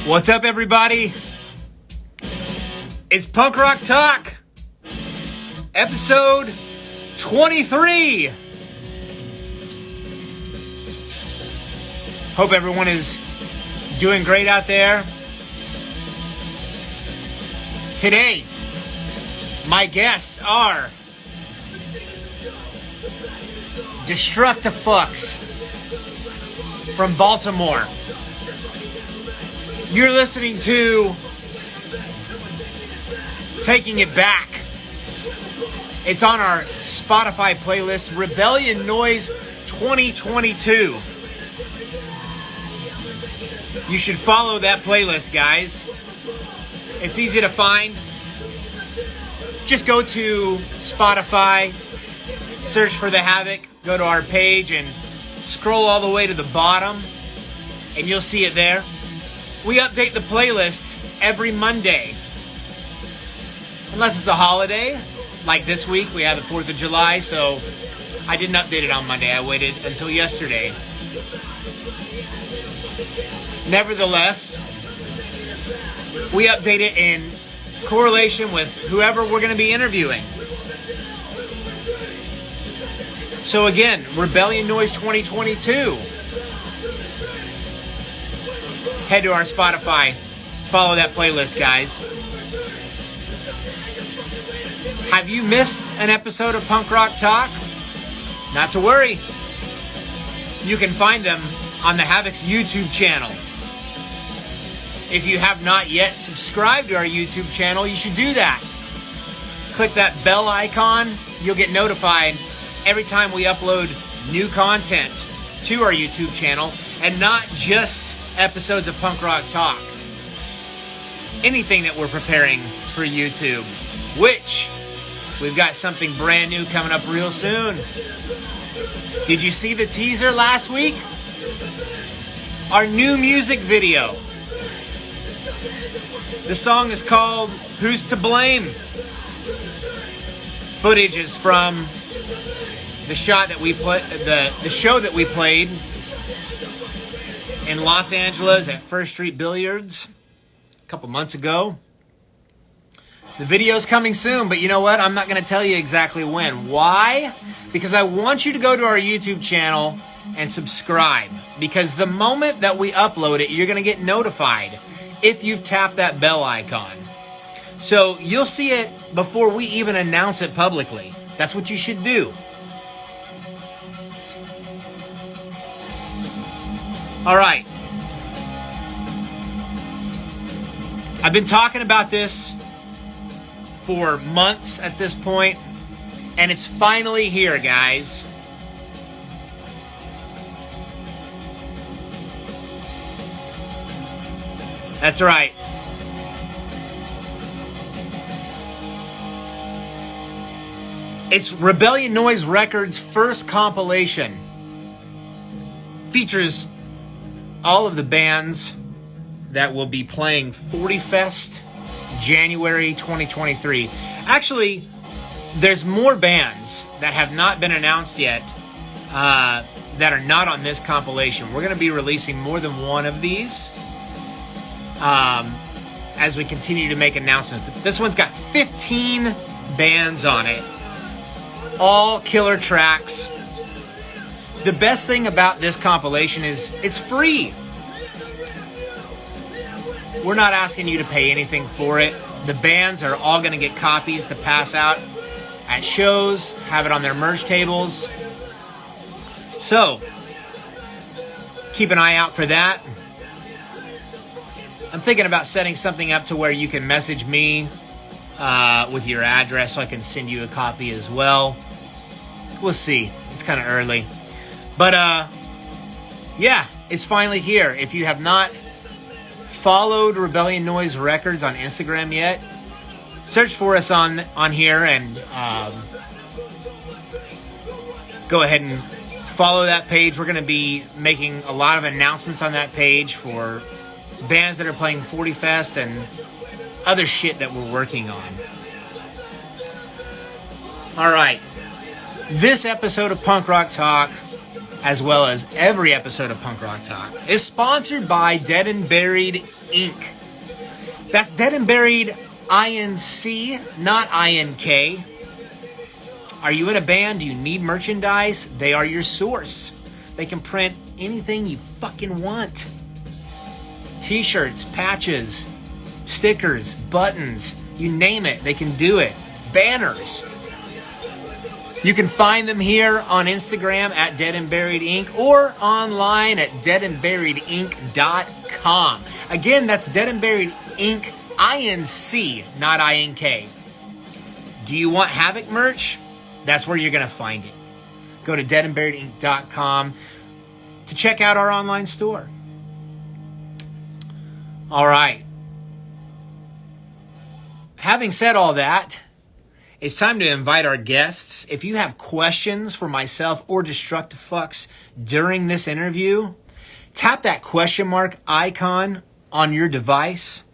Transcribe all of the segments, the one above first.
What's up, everybody? It's Punk Rock Talk, episode 23. Hope everyone is doing great out there. Today, my guests are Destructafux from Baltimore. You're listening to Taking It Back. It's on our Spotify playlist, Rebellion Noise 2022. You should follow that playlist, guys. It's easy to find. Just go to Spotify, search for The Havoc, go to our page, and scroll all the way to the bottom, and you'll see it there. We update the playlist every Monday. Unless it's a holiday, like this week, we had the 4th of July, so I didn't update it on Monday. I waited until yesterday. Nevertheless, we update it in correlation with whoever we're going to be interviewing. So again, Rebellion Noise 2022. Head to our Spotify. Follow that playlist, guys. Have you missed an episode of Punk Rock Talk? Not to worry. You can find them on the Havoc's YouTube channel. If you have not yet subscribed to our YouTube channel, you should do that. Click that bell icon. You'll get notified every time we upload new content to our YouTube channel, and not just episodes of Punk Rock Talk. Anything that we're preparing for YouTube, which we've got something brand new coming up real soon. Did you see the teaser last week? Our new music video. The song is called Who's to Blame? Footage is from the show that we played in Los Angeles at First Street Billiards a couple months ago. The video's coming soon, but you know what? I'm not going to tell you exactly when. Why? Because I want you to go to our YouTube channel and subscribe. Because the moment that we upload it, you're going to get notified if you've tapped that bell icon. So you'll see it before we even announce it publicly. That's what you should do. All right. I've been talking about this for months at this point, and it's finally here, guys. That's right. It's Rebellion Noise Records' first compilation. Features all of the bands that will be playing 40 Fest January 2023. Actually, there's more bands that have not been announced yet that are not on this compilation. We're going to be releasing more than one of these as we continue to make announcements. But this one's got 15 bands on it. All killer tracks. The best thing about this compilation is it's free. We're not asking you to pay anything for it. The bands are all going to get copies to pass out at shows, have it on their merch tables. So, keep an eye out for that. I'm thinking about setting something up to where you can message me with your address so I can send you a copy as well. We'll see. It's kind of early. But, yeah, it's finally here. If you have not followed Rebellion Noise Records on Instagram yet, search for us on here and go ahead and follow that page. We're going to be making a lot of announcements on that page for bands that are playing 40 Fest and other shit that we're working on. All right. This episode of Punk Rock Talk, as well as every episode of Punk Rock Talk, is sponsored by Dead and Buried Inc. That's Dead and Buried INC, not INK. Are you in a band? Do you need merchandise? They are your source. They can print anything you fucking want. T-shirts, patches, stickers, buttons, you name it, they can do it. Banners. You can find them here on Instagram at Dead and Buried Inc. or online at deadandburiedinc.com. Again, that's Dead and Buried Inc. INC, not INK. Do you want Havoc merch? That's where you're going to find it. Go to deadandburiedinc.com to check out our online store. All right. Having said all that, it's time to invite our guests. If you have questions for myself or Destructafux during this interview, tap that question mark icon on your device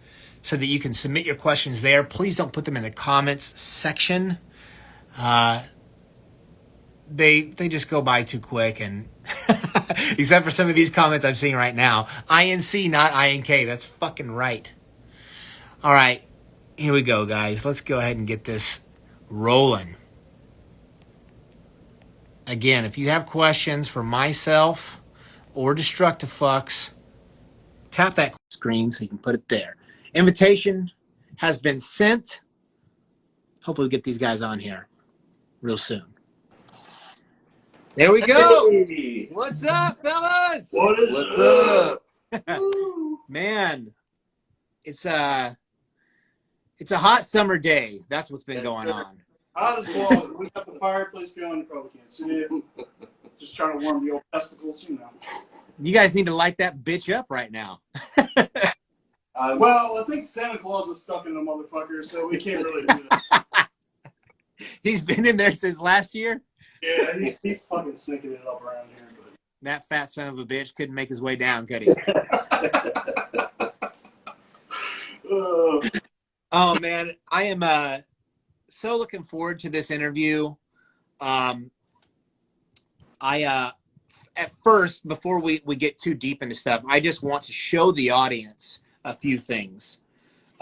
so that you can submit your questions there. Please don't put them in the comments section. They just go by too quick, and except for some of these comments I'm seeing right now. INC, not INK. That's fucking right. All right, here we go, guys. Let's go ahead and get this rolling. Again, if you have questions for myself or Destructafux, tap that screen so you can put it there. Invitation has been sent. Hopefully we get these guys on here real soon. There we go. Hey. What's up, fellas? What's up? Man, it's a hot summer day. That's what's been going on. Hot as balls. We got the fireplace going. You probably can't see it. Just trying to warm the old testicles, you know. You guys need to light that bitch up right now. Well, I think Santa Claus is stuck in the motherfucker, so we can't really do that. He's been in there since last year? Yeah, he's fucking sneaking it up around here. But... That fat son of a bitch couldn't make his way down, could he? Oh, man. I am so looking forward to this interview. At first, before we get too deep into stuff, I just want to show the audience a few things.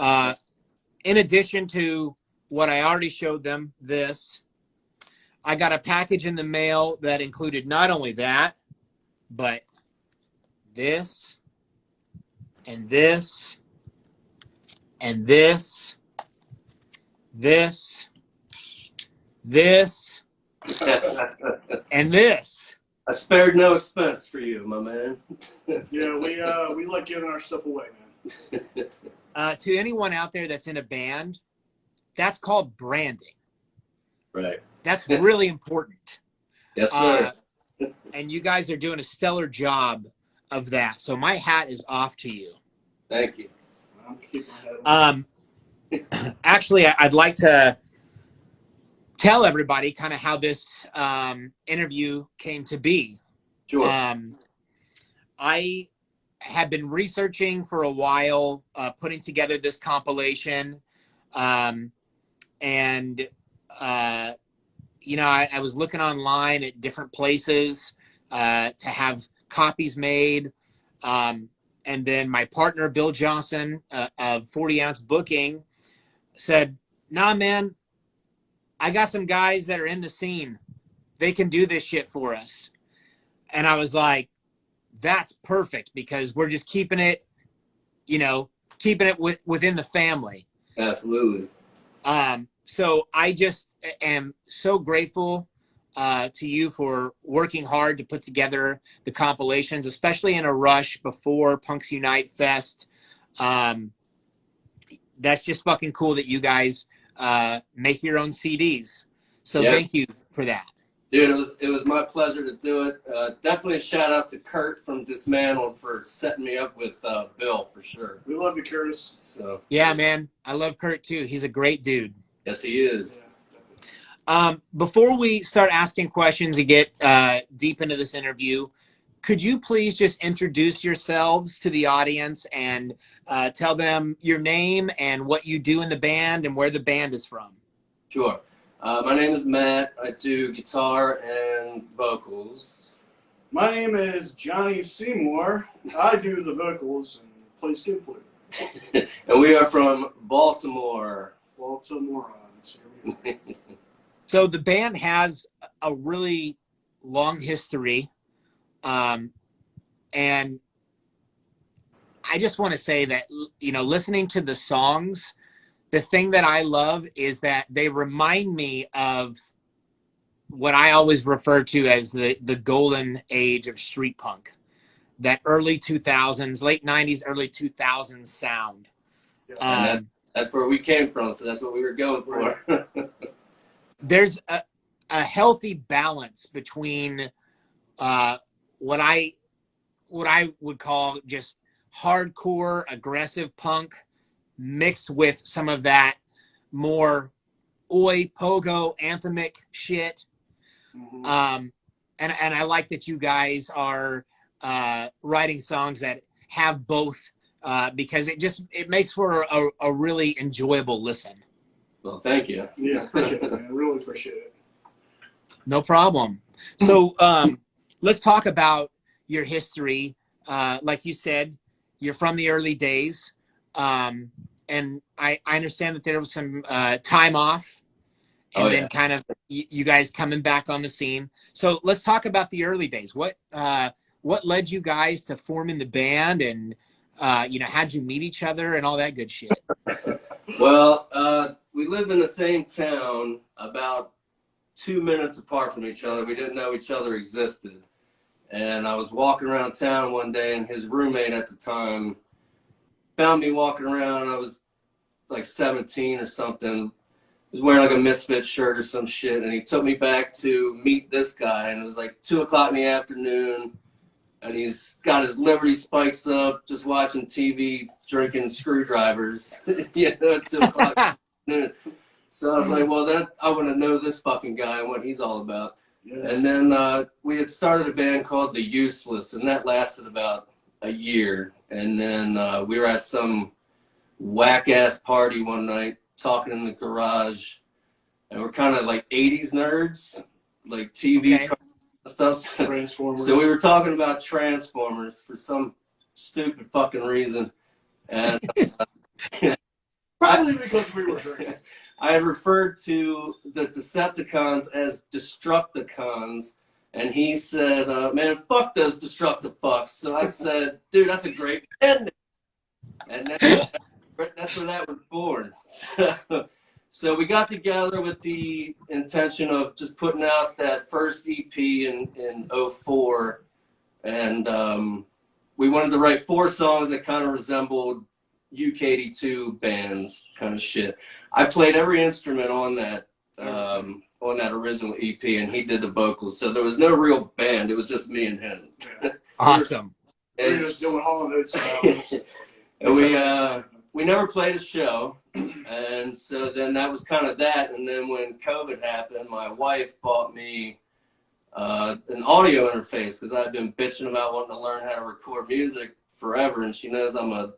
In addition to what I already showed them, this, I got a package in the mail that included not only that, but this, and this, and this, this, and this. I spared no expense for you, my man. Yeah, we like giving our stuff away, man. To anyone out there that's in a band, that's called branding. Right. That's really important. Yes, sir. And you guys are doing a stellar job of that. So my hat is off to you. Thank you. I'm keeping my head Actually, I'd like to tell everybody kind of how this interview came to be. Sure. I have been researching for a while, putting together this compilation. You know, I was looking online at different places to have copies made. And then my partner, Bill Johnson, of 40 Ounce Booking, said, nah, man, I got some guys that are in the scene. They can do this shit for us. And I was like, that's perfect, because we're just keeping it, you know, within the family. Absolutely. So I just am so grateful to you for working hard to put together the compilations, especially in a rush before Punks Unite Fest. That's just fucking cool that you guys make your own CDs. So Thank you for that. Dude, it was my pleasure to do it. Definitely a shout out to Kurt from Dismantle for setting me up with Bill, for sure. We love you, Curtis. So yeah, man, I love Kurt too. He's a great dude. Yes, he is. Before we start asking questions and get deep into this interview, could you please just introduce yourselves to the audience and tell them your name and what you do in the band and where the band is from? Sure. My name is Matt. I do guitar and vocals. My name is Johnny Seymour. I do the vocals and play skin flute. And we are from Baltimore. Baltimoreans. Here we go. So the band has a really long history. And I just want to say that, you know, listening to the songs, the thing that I love is that they remind me of what I always refer to as the golden age of street punk, that early 2000s, late 90s, early 2000s sound. And that's where we came from, so that's what we were going for. There's a healthy balance between what I would call just hardcore, aggressive punk mixed with some of that more oi, pogo, anthemic shit. And I like that you guys are writing songs that have both because it makes for a really enjoyable listen. Well, thank you. Yeah, appreciate it, man. I really appreciate it. No problem. So let's talk about your history. Like you said, you're from the early days. And I understand that there was some time off and then kind of you guys coming back on the scene. So let's talk about the early days. What led you guys to forming the band, and you know, how'd you meet each other and all that good shit? Well, we lived in the same town, about 2 minutes apart from each other. We didn't know each other existed. And I was walking around town one day, and his roommate at the time found me walking around. I was like 17 or something. He was wearing like a Misfit shirt or some shit, and he took me back to meet this guy. And it was like 2 o'clock in the afternoon, and he's got his Liberty spikes up, just watching TV, drinking screwdrivers. You know, at 2 o'clock in the afternoon. So I was like, well, I want to know this fucking guy and what he's all about. Yes. And then we had started a band called The Useless, and that lasted about a year. And then we were at some whack-ass party one night, talking in the garage, and we're kind of like 80s nerds, like TV stuff. Transformers. So we were talking about Transformers for some stupid fucking reason. And probably because we were drinking. I had referred to the Decepticons as Destructafux, and he said, man, fuck those Destructafux. So I said, dude, that's a great band. And that's where that was born. So we got together with the intention of just putting out that first EP in 2004. And we wanted to write 4 songs that kind of resembled UK82 bands kind of shit. I played every instrument on that original EP, and he did the vocals. So there was no real band. It was just me and him. Yeah. Awesome. We were just doing Hall & Oates style. And we never played a show, and so then that was kind of that. And then when COVID happened, my wife bought me an audio interface because I've been bitching about wanting to learn how to record music forever, and she knows I'm a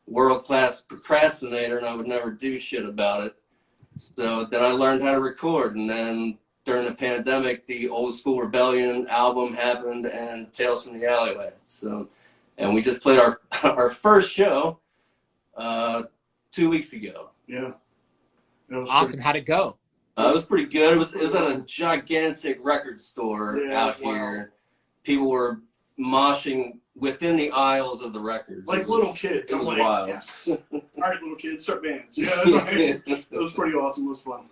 world-class procrastinator and I would never do shit about it. So then I learned how to record, and then during the pandemic, the Old School Rebellion album happened and Tales from the Alleyway. So, and we just played our first show 2 weeks ago. Yeah. Awesome. How'd it go? It was pretty good. It was at a gigantic record store out here. People were moshing within the aisles of the records. Like little kids. It was like, wild. Yes. All right, little kids, start bands. Yeah, it was pretty awesome. It was fun.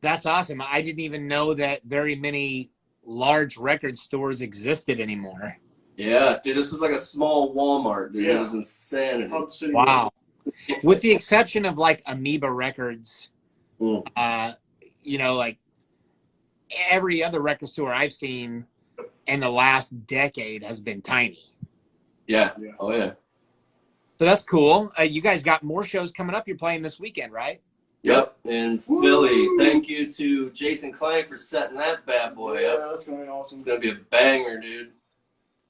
That's awesome. I didn't even know that very many large record stores existed anymore. Yeah, dude, this was like a small Walmart, dude. Yeah. It was insanity. Wow. With the exception of like Amoeba Records, you know, like every other record store I've seen in the last decade has been tiny. Yeah. Oh, yeah. So that's cool. You guys got more shows coming up. You're playing this weekend, right? Yep, in Philly. Thank you to Jason Clank for setting that bad boy up. Yeah, that's going to be awesome. It's going to be a banger, dude.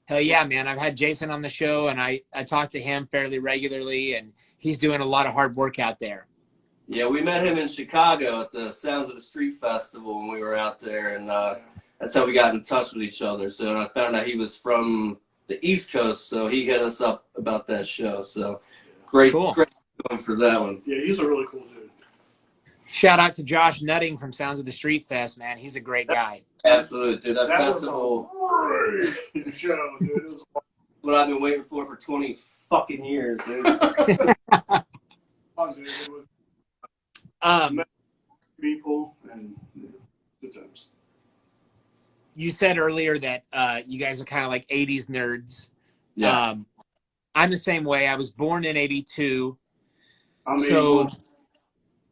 Hell yeah, man. I've had Jason on the show, and I talk to him fairly regularly, and he's doing a lot of hard work out there. Yeah, we met him in Chicago at the Sounds of the Street Festival when we were out there, and that's how we got in touch with each other. So I found out he was from the East Coast, so he hit us up about that show. So great going for that one. Yeah, he's a really cool dude. Shout out to Josh Nutting from Sounds of the Street Fest, man. He's a great guy. Absolutely, dude. That festival was a great show, dude. It was what I've been waiting for 20 fucking years, dude. fun, dude. It was people and good times. You said earlier that you guys are kind of like 80s nerds. Yeah. I'm the same way. I was born in 82. I'm so 81.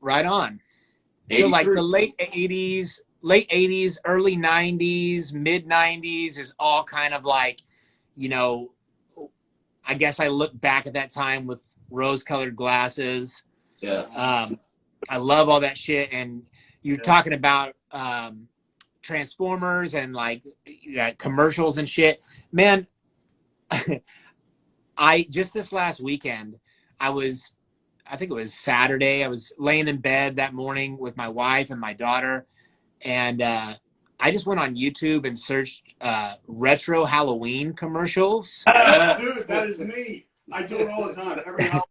right on. 83. So like the late 80s, early 90s, mid 90s is all kind of like, you know, I guess I look back at that time with rose-colored glasses. Yes. I love all that shit. And you're talking about Transformers and like commercials and shit. Man, I just this last weekend, I think it was Saturday. I was laying in bed that morning with my wife and my daughter. And I just went on YouTube and searched retro Halloween commercials. Dude, that is me. I do it all the time. Every Halloween,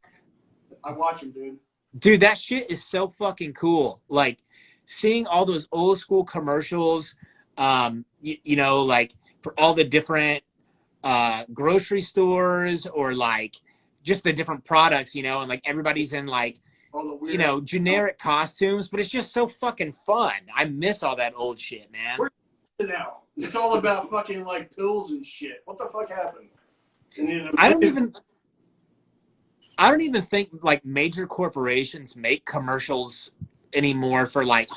I watch them, dude. Dude, that shit is so fucking cool. Like seeing all those old school commercials, you know, like for all the different grocery stores or like just the different products, you know, and like everybody's in like, you know, generic costumes, but it's just so fucking fun. I miss all that old shit, man. Where's it now? It's all about fucking like pills and shit. What the fuck happened? I don't even think like major corporations make commercials anymore for like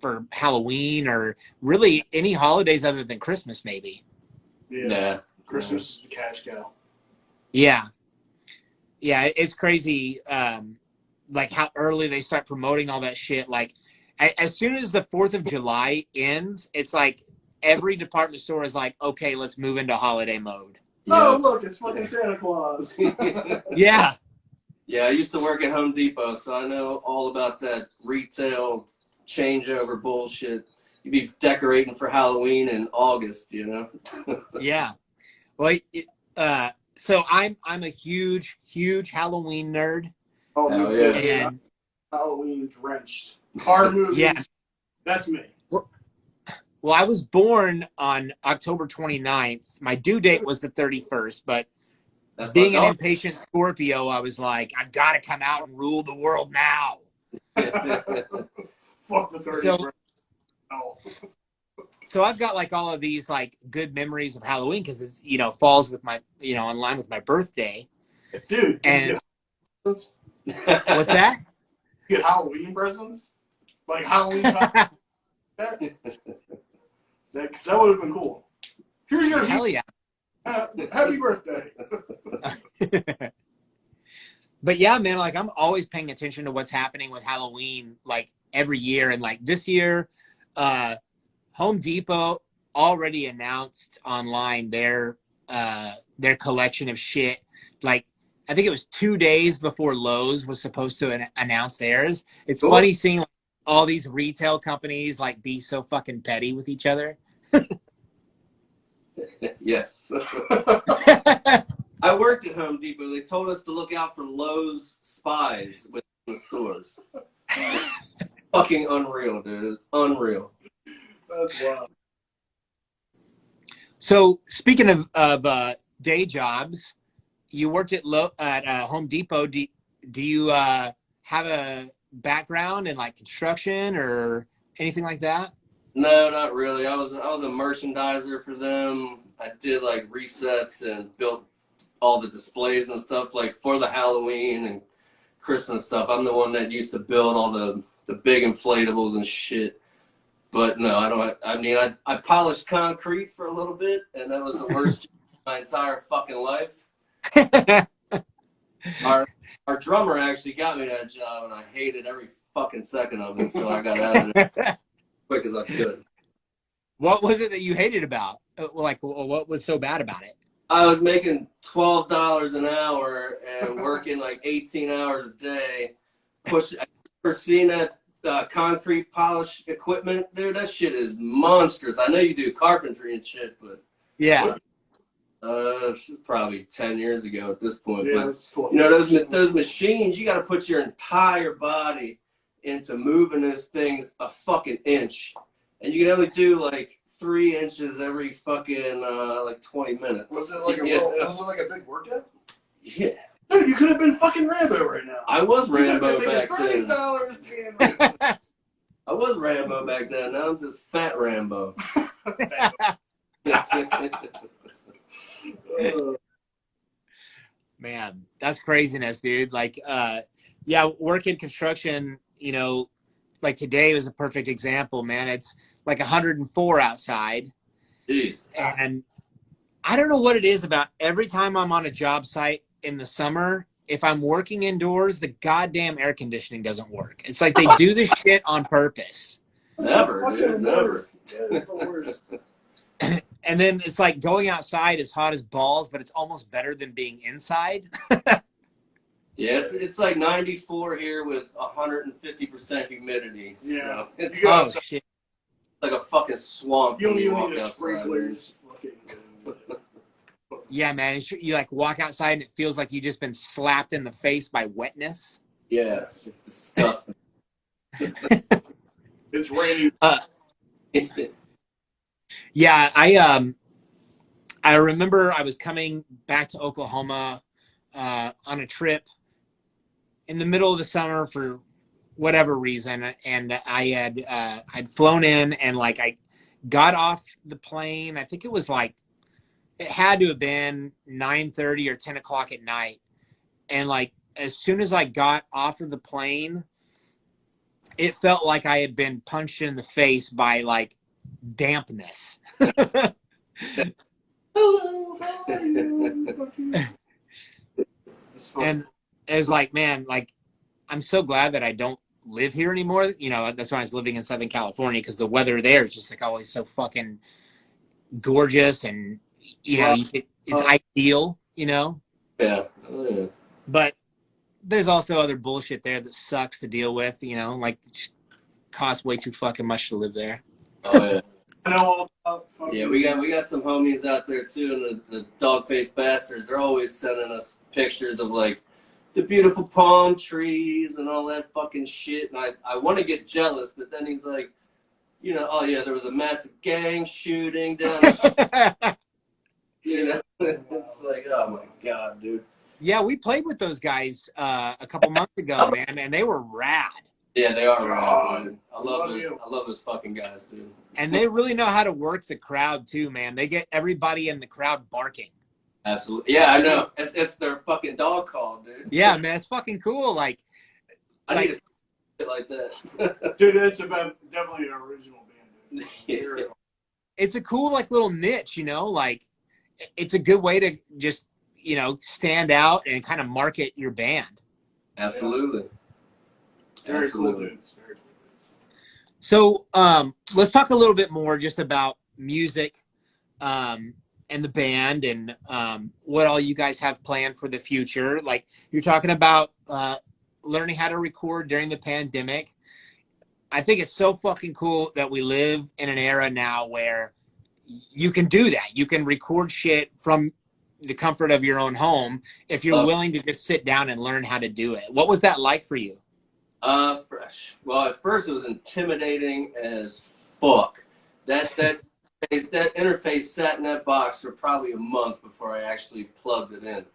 for Halloween or really any holidays other than Christmas, maybe. Yeah. Christmas is the cash cow. Yeah, it's crazy. Like how early they start promoting all that shit. Like as soon as the 4th of July ends, it's like every department store is like, okay, let's move into holiday mode. Oh, look, it's fucking Santa Claus. Yeah. Yeah, I used to work at Home Depot, so I know all about that retail changeover bullshit. You'd be decorating for Halloween in August, you know? Yeah. Well, so I'm a huge Halloween nerd. Oh, hell me too. yeah. And Halloween drenched. Horror movies. Yeah. That's me. well, I was born on October 29th. My due date was the 31st, but That's being my an dog. impatient Scorpio, I was like, I've got to come out and rule the world now. Fuck the 30th. So- Oh. So I've got like all of these like good memories of Halloween because it's, you know, falls with my, you know, in line with my birthday. Dude, And what's what's that? get Halloween presents? Like Halloween that would have been cool. Here's your Hell yeah. happy birthday. But yeah, man, like I'm always paying attention to what's happening with Halloween like every year. And like this year, Home Depot already announced online their collection of shit. Like I think it was 2 days before Lowe's was supposed to announce theirs. It's funny seeing like, all these retail companies like be so fucking petty with each other. Yes. I worked at Home Depot. They told us to look out for Lowe's spies within the stores. Fucking unreal, dude. Unreal. That's wild. So speaking of day jobs, you worked at Home Depot. Do you have a background in like construction or anything like that? No, not really. I was a merchandiser for them. I did like resets and built all the displays and stuff like for the Halloween and Christmas stuff. I'm the one that used to build all the big inflatables and shit. But no, I don't. I mean, I polished concrete for a little bit, and that was the worst job of my entire fucking life. Our drummer actually got me that job, and I hated every fucking second of it. So I got out of it as quick as I could. What was it that you hated about? Like, what was so bad about it? I was making $12 an hour and working like 18 hours a day. I've never seen that concrete polish equipment, dude, that shit is monstrous. I know you do carpentry and shit, but Yeah. Probably 10 years ago at this point. Yeah, But it's cool. you know, those machines, you got to put your entire body into moving those things a fucking inch, and you can only do like 3 inches every fucking like 20 minutes. Was it like was it like a big workout? Yeah. Dude, you could have been fucking Rambo right now. I was Rambo you back then. $30 being Rambo. I was Rambo back then. Now I'm just fat Rambo. Man, that's craziness, dude. Like, yeah, working construction, you know, like today was a perfect example, man. It's like 104 outside. Jeez. And I don't know what it is about every time I'm on a job site in the summer, if I'm working indoors, the goddamn air conditioning doesn't work. It's like they do this shit on purpose. Never, dude, never. Yeah, it's the worst. And then it's like going outside is hot as balls, but it's almost better than being inside. Yeah, it's like 94 here with 150% humidity. Yeah. So it's Oh, shit. like a fucking swamp. You don't when you even walk need a outside, sprinkler. dude. Just fucking. Yeah, man. You like walk outside and it feels like you've just been slapped in the face by wetness. Yeah, it's disgusting. It's raining. Yeah, I remember I was coming back to Oklahoma on a trip in the middle of the summer for whatever reason, and I'd flown in, and like I got off the plane. I think it was like it had to have been 9:30 or 10 o'clock at night, and like as soon as I got off of the plane, it felt like I had been punched in the face by like dampness. Hello, how are you? And it's like, man, like I'm so glad that I don't live here anymore. You know, that's why I was living in Southern California, because the weather there is just like always so fucking gorgeous, and you know, it's ideal, you know. Yeah. Oh, yeah. But there's also other bullshit there that sucks to deal with, you know, like it costs way too fucking much to live there. Oh yeah. I know all about fucking. Yeah, we got some homies out there too, and the dog-faced bastards. They're always sending us pictures of like the beautiful palm trees and all that fucking shit. And I want to get jealous, but then he's like, you know, oh yeah, there was a massive gang shooting down the street. You know, it's like, oh my god, dude. Yeah, we played with those guys a couple months ago, man, and they were rad. Yeah, they are rad, dude. I you. love those fucking guys, dude. And they really know how to work the crowd too, man. They get everybody in the crowd barking. Absolutely. Yeah, I know. It's their fucking dog call, dude. Yeah, man, it's fucking cool. Like, I need a shit like that. Dude, it's definitely an original band, dude. Yeah. it's a cool like little niche, you know. Like, it's a good way to just, you know, stand out and kind of market your band. Absolutely. Very Absolutely. cool dudes. Very cool dudes. So let's talk a little bit more just about music and the band, and what all you guys have planned for the future. Like, you're talking about learning how to record during the pandemic. I think it's so fucking cool that we live in an era now where you can do that. You can record shit from the comfort of your own home if you're willing to just sit down and learn how to do it. What was that like for you? Fresh. Well, at first it was intimidating as fuck. That interface sat in that box for probably a month before I actually plugged it in.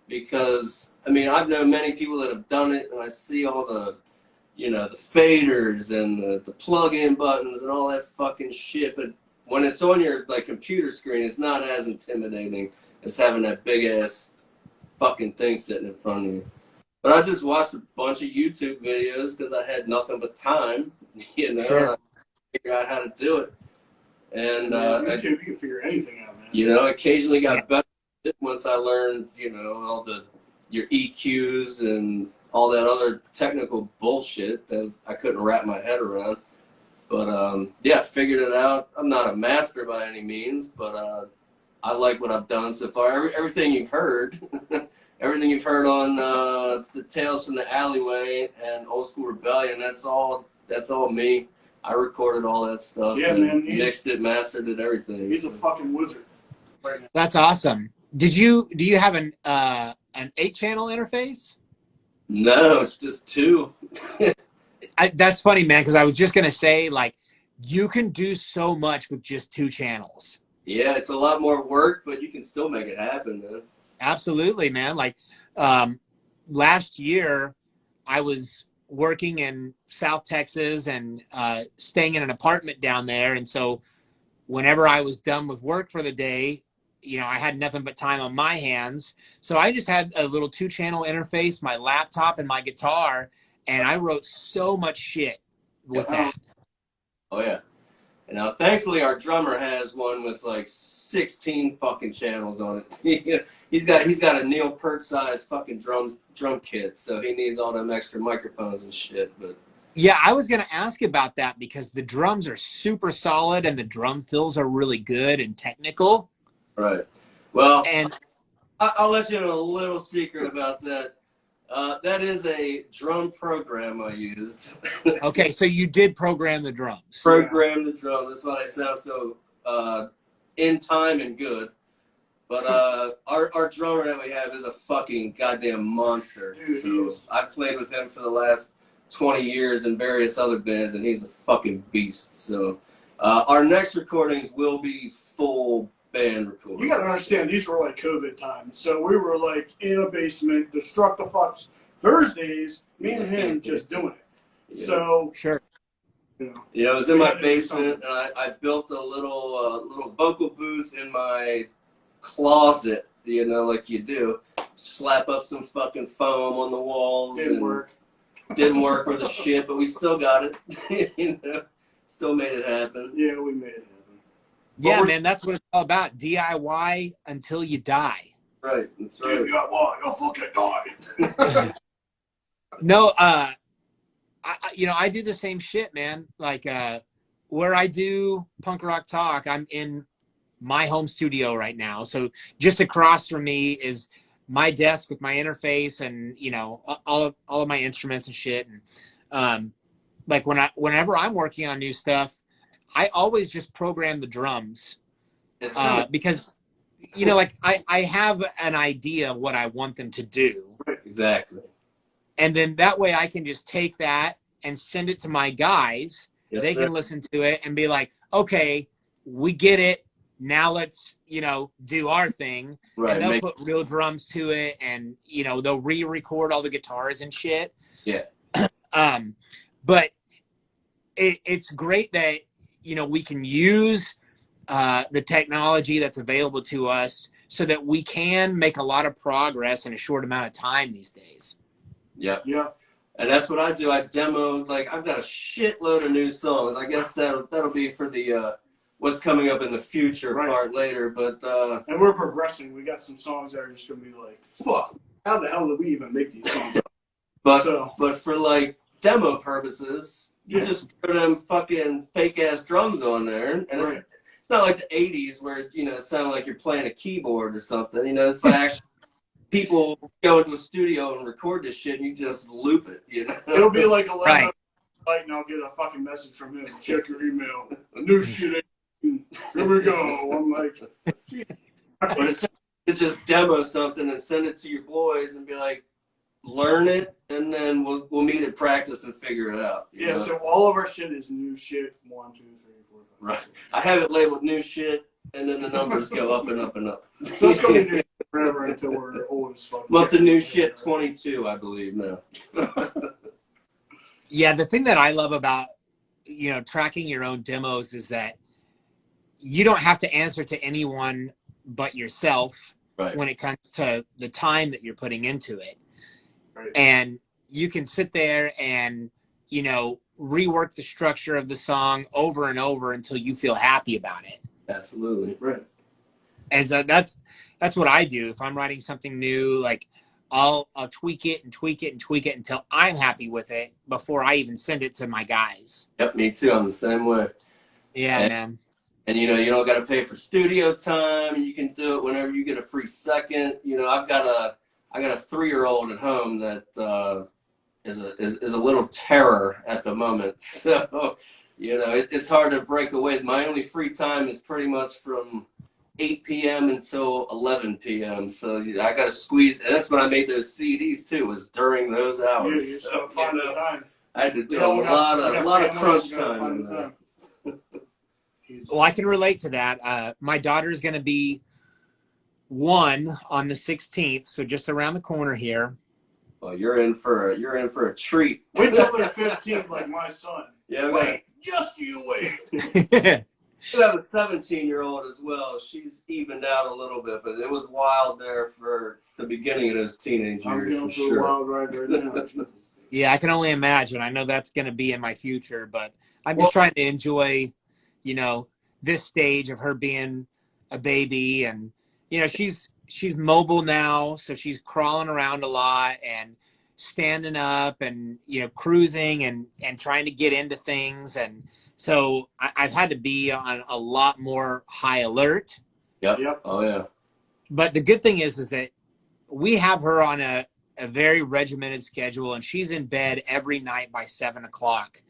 Because, I mean, I've known many people that have done it, and I see all the, you know, the faders and the plug-in buttons and all that fucking shit, but when it's on your like computer screen, it's not as intimidating as having that big ass fucking thing sitting in front of you. But I just watched a bunch of YouTube videos because I had nothing but time, you know. Sure. I figured out how to do it, and YouTube, you can figure anything out, man. you know, occasionally got better at it once I learned, you know, all your EQs and all that other technical bullshit that I couldn't wrap my head around. But, yeah, figured it out. I'm not a master by any means, but I like what I've done so far. Everything you've heard, everything you've heard on the Tales from the Alleyway and Old School Rebellion, that's all that's all me. I recorded all that stuff. Yeah, and man. Mixed it, mastered it, everything. He's a fucking wizard right now. That's awesome. Do you have an 8-channel interface? No, it's just 2. That's funny, man, because I was just gonna say, like, you can do so much with just 2 channels. Yeah, it's a lot more work, but you can still make it happen, man. Absolutely, man. Like, last year, I was working in South Texas and staying in an apartment down there, and so whenever I was done with work for the day, you know, I had nothing but time on my hands. So I just had a little 2-channel interface, my laptop and my guitar, and I wrote so much shit with that. Oh, yeah. And now, thankfully, our drummer has one with like 16 fucking channels on it. he's got a Neil Peart size fucking drum kit, so he needs all them extra microphones and shit. But yeah, I was gonna ask about that because the drums are super solid and the drum fills are really good and technical. Right. Well, and I'll let you know a little secret about that. That is a drum program I used. Okay, so you did program the drums. Program the drum. That's why they sound so in time and good. But our drummer that we have is a fucking goddamn monster. Dude, so I've played with him for the last 20 years in various other bands, and he's a fucking beast. So our next recordings will be full band recordings. You gotta understand, these were like COVID times. So we were like in a basement, Destructafux. Thursdays, me and him just doing it. Yeah. So, Sure. You know, it was in my basement, and I built a little vocal booth in my closet, you know, like you do. Slap up some fucking foam on the walls. Didn't work. Didn't work with the shit, but we still got it. You know, still made it happen. Yeah, we made it happen. Yeah, man, that's what it's all about. DIY until you die. Right, that's right. DIY, you'll fucking die. No, I do the same shit, man. Like, where I do Punk Rock Talk, I'm in my home studio right now. So just across from me is my desk with my interface and, you know, all of my instruments and shit. And like whenever I'm working on new stuff, I always just program the drums because, you know, like I have an idea of what I want them to do. Exactly. And then that way I can just take that and send it to my guys. Yes, they sir. can listen to it and be like, okay, we get it. Now let's, you know, do our thing. Right. And they'll put real drums to it and, you know, they'll re-record all the guitars and shit. Yeah. But it's great that, you know, we can use the technology that's available to us so that we can make a lot of progress in a short amount of time these days. Yeah. Yeah. And that's what I do. I demoed, like, I've got a shitload of new songs. I guess that'll be for the what's coming up in the future part later. But and we're progressing. We got some songs that are just gonna be like, fuck, how the hell did we even make these songs? But for like demo purposes, you just throw them fucking fake ass drums on there, and it's not like the '80s where, you know, it sounded like you're playing a keyboard or something. You know, it's like actually people go into a studio and record this shit, and you just loop it. You know, it'll be like 11 and I'll get a fucking message from him. Check your email. New shit. Here we go. I'm like, but it's to just demo something and send it to your boys and be like, learn it, and then we'll meet at practice and figure it out. Yeah, know? so all of our shit is new shit. 1, 2, 3, 4, 5. Right. I have it labeled new shit, and then the numbers go up and up and up. So it's going to be new shit forever until we're old as fuck. I'm up to new shit 22, I believe now. Yeah, the thing that I love about, you know, tracking your own demos is that you don't have to answer to anyone but yourself when it comes to the time that you're putting into it. Right. And you can sit there and, you know, rework the structure of the song over and over until you feel happy about it. Absolutely. Right. And so that's what I do. If I'm writing something new, like I'll tweak it and tweak it and tweak it until I'm happy with it before I even send it to my guys. Yep, me too. I'm the same way. Yeah, man. And, you know, you don't got to pay for studio time. You can do it whenever you get a free second. You know, I got a 3-year-old at home that is a little terror at the moment. So, you know, it's hard to break away. My only free time is pretty much from 8 p.m. until 11 p.m. So I got to squeeze. That's when I made those CDs too. Was during those hours. Yeah, you so, find the time. I had to do a lot of crunch time. Well, I can relate to that. My daughter's going to be 1 on the 16th, so just around the corner here. Well, you're in for a treat. Wait till they're 15, like my son. Yeah, wait, just you wait. I have a 17-year-old as well. She's evened out a little bit, but it was wild there for the beginning of those teenage years. I'm going for through sure. a wild ride right now. Yeah, I can only imagine. I know that's going to be in my future, but I'm just trying to enjoy, you know, this stage of her being a baby. And, you know, she's mobile now, so she's crawling around a lot and standing up and, you know, cruising and trying to get into things. And so I've had to be on a lot more high alert. Yep. Oh, yeah. But the good thing is that we have her on a very regimented schedule, and she's in bed every night by 7 o'clock,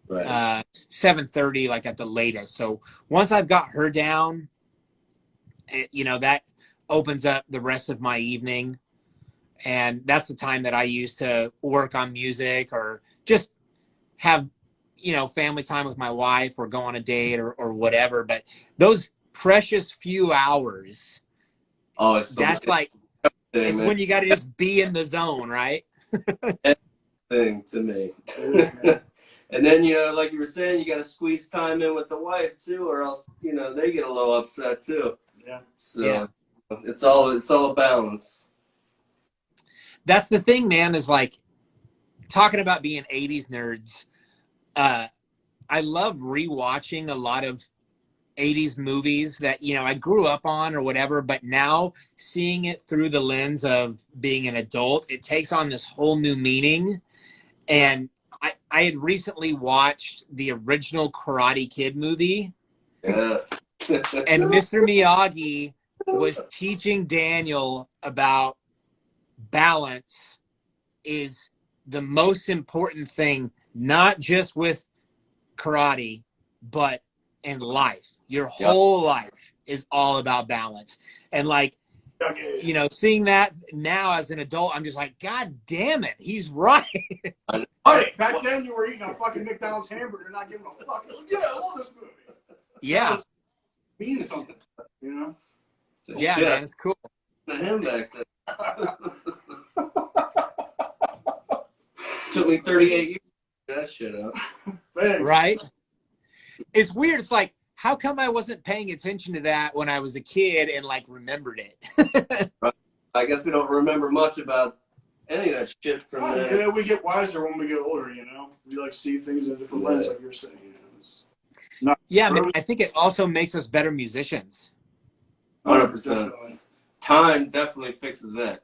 right. 7:30, like at the latest. So once I've got her down, you know, that opens up the rest of my evening. And that's the time that I use to work on music or just have, you know, family time with my wife or go on a date or whatever. But those precious few hours, that's like, it's when you got to just be in the zone, right? Thing to me. And then, you know, like you were saying, you got to squeeze time in with the wife too, or else, you know, they get a little upset too. Yeah. So it's all a balance. That's the thing, man, is like talking about being 80s nerds. I love rewatching a lot of 80s movies that, you know, I grew up on or whatever, but now seeing it through the lens of being an adult, it takes on this whole new meaning. And I had recently watched the original Karate Kid movie. Yes. And Mr. Miyagi was teaching Daniel about balance is the most important thing, not just with karate, but in life. Your whole life is all about balance. And like, you know, seeing that now as an adult, I'm just like, God damn it, he's right. All right, back then you were eating a fucking McDonald's hamburger, not giving a fuck. Yeah, I love this movie. Yeah. Means something, you know? Yeah, shit. Man, it's cool. Him back then. Took me 38 years to get that shit up. Thanks. Right? It's weird. It's like, how come I wasn't paying attention to that when I was a kid and like remembered it? I guess we don't remember much about any of that shit from then. You know, we get wiser when we get older, you know? We like see things in a different lens, like you're saying. You know? But I think it also makes us better musicians. 100%. Time definitely fixes that.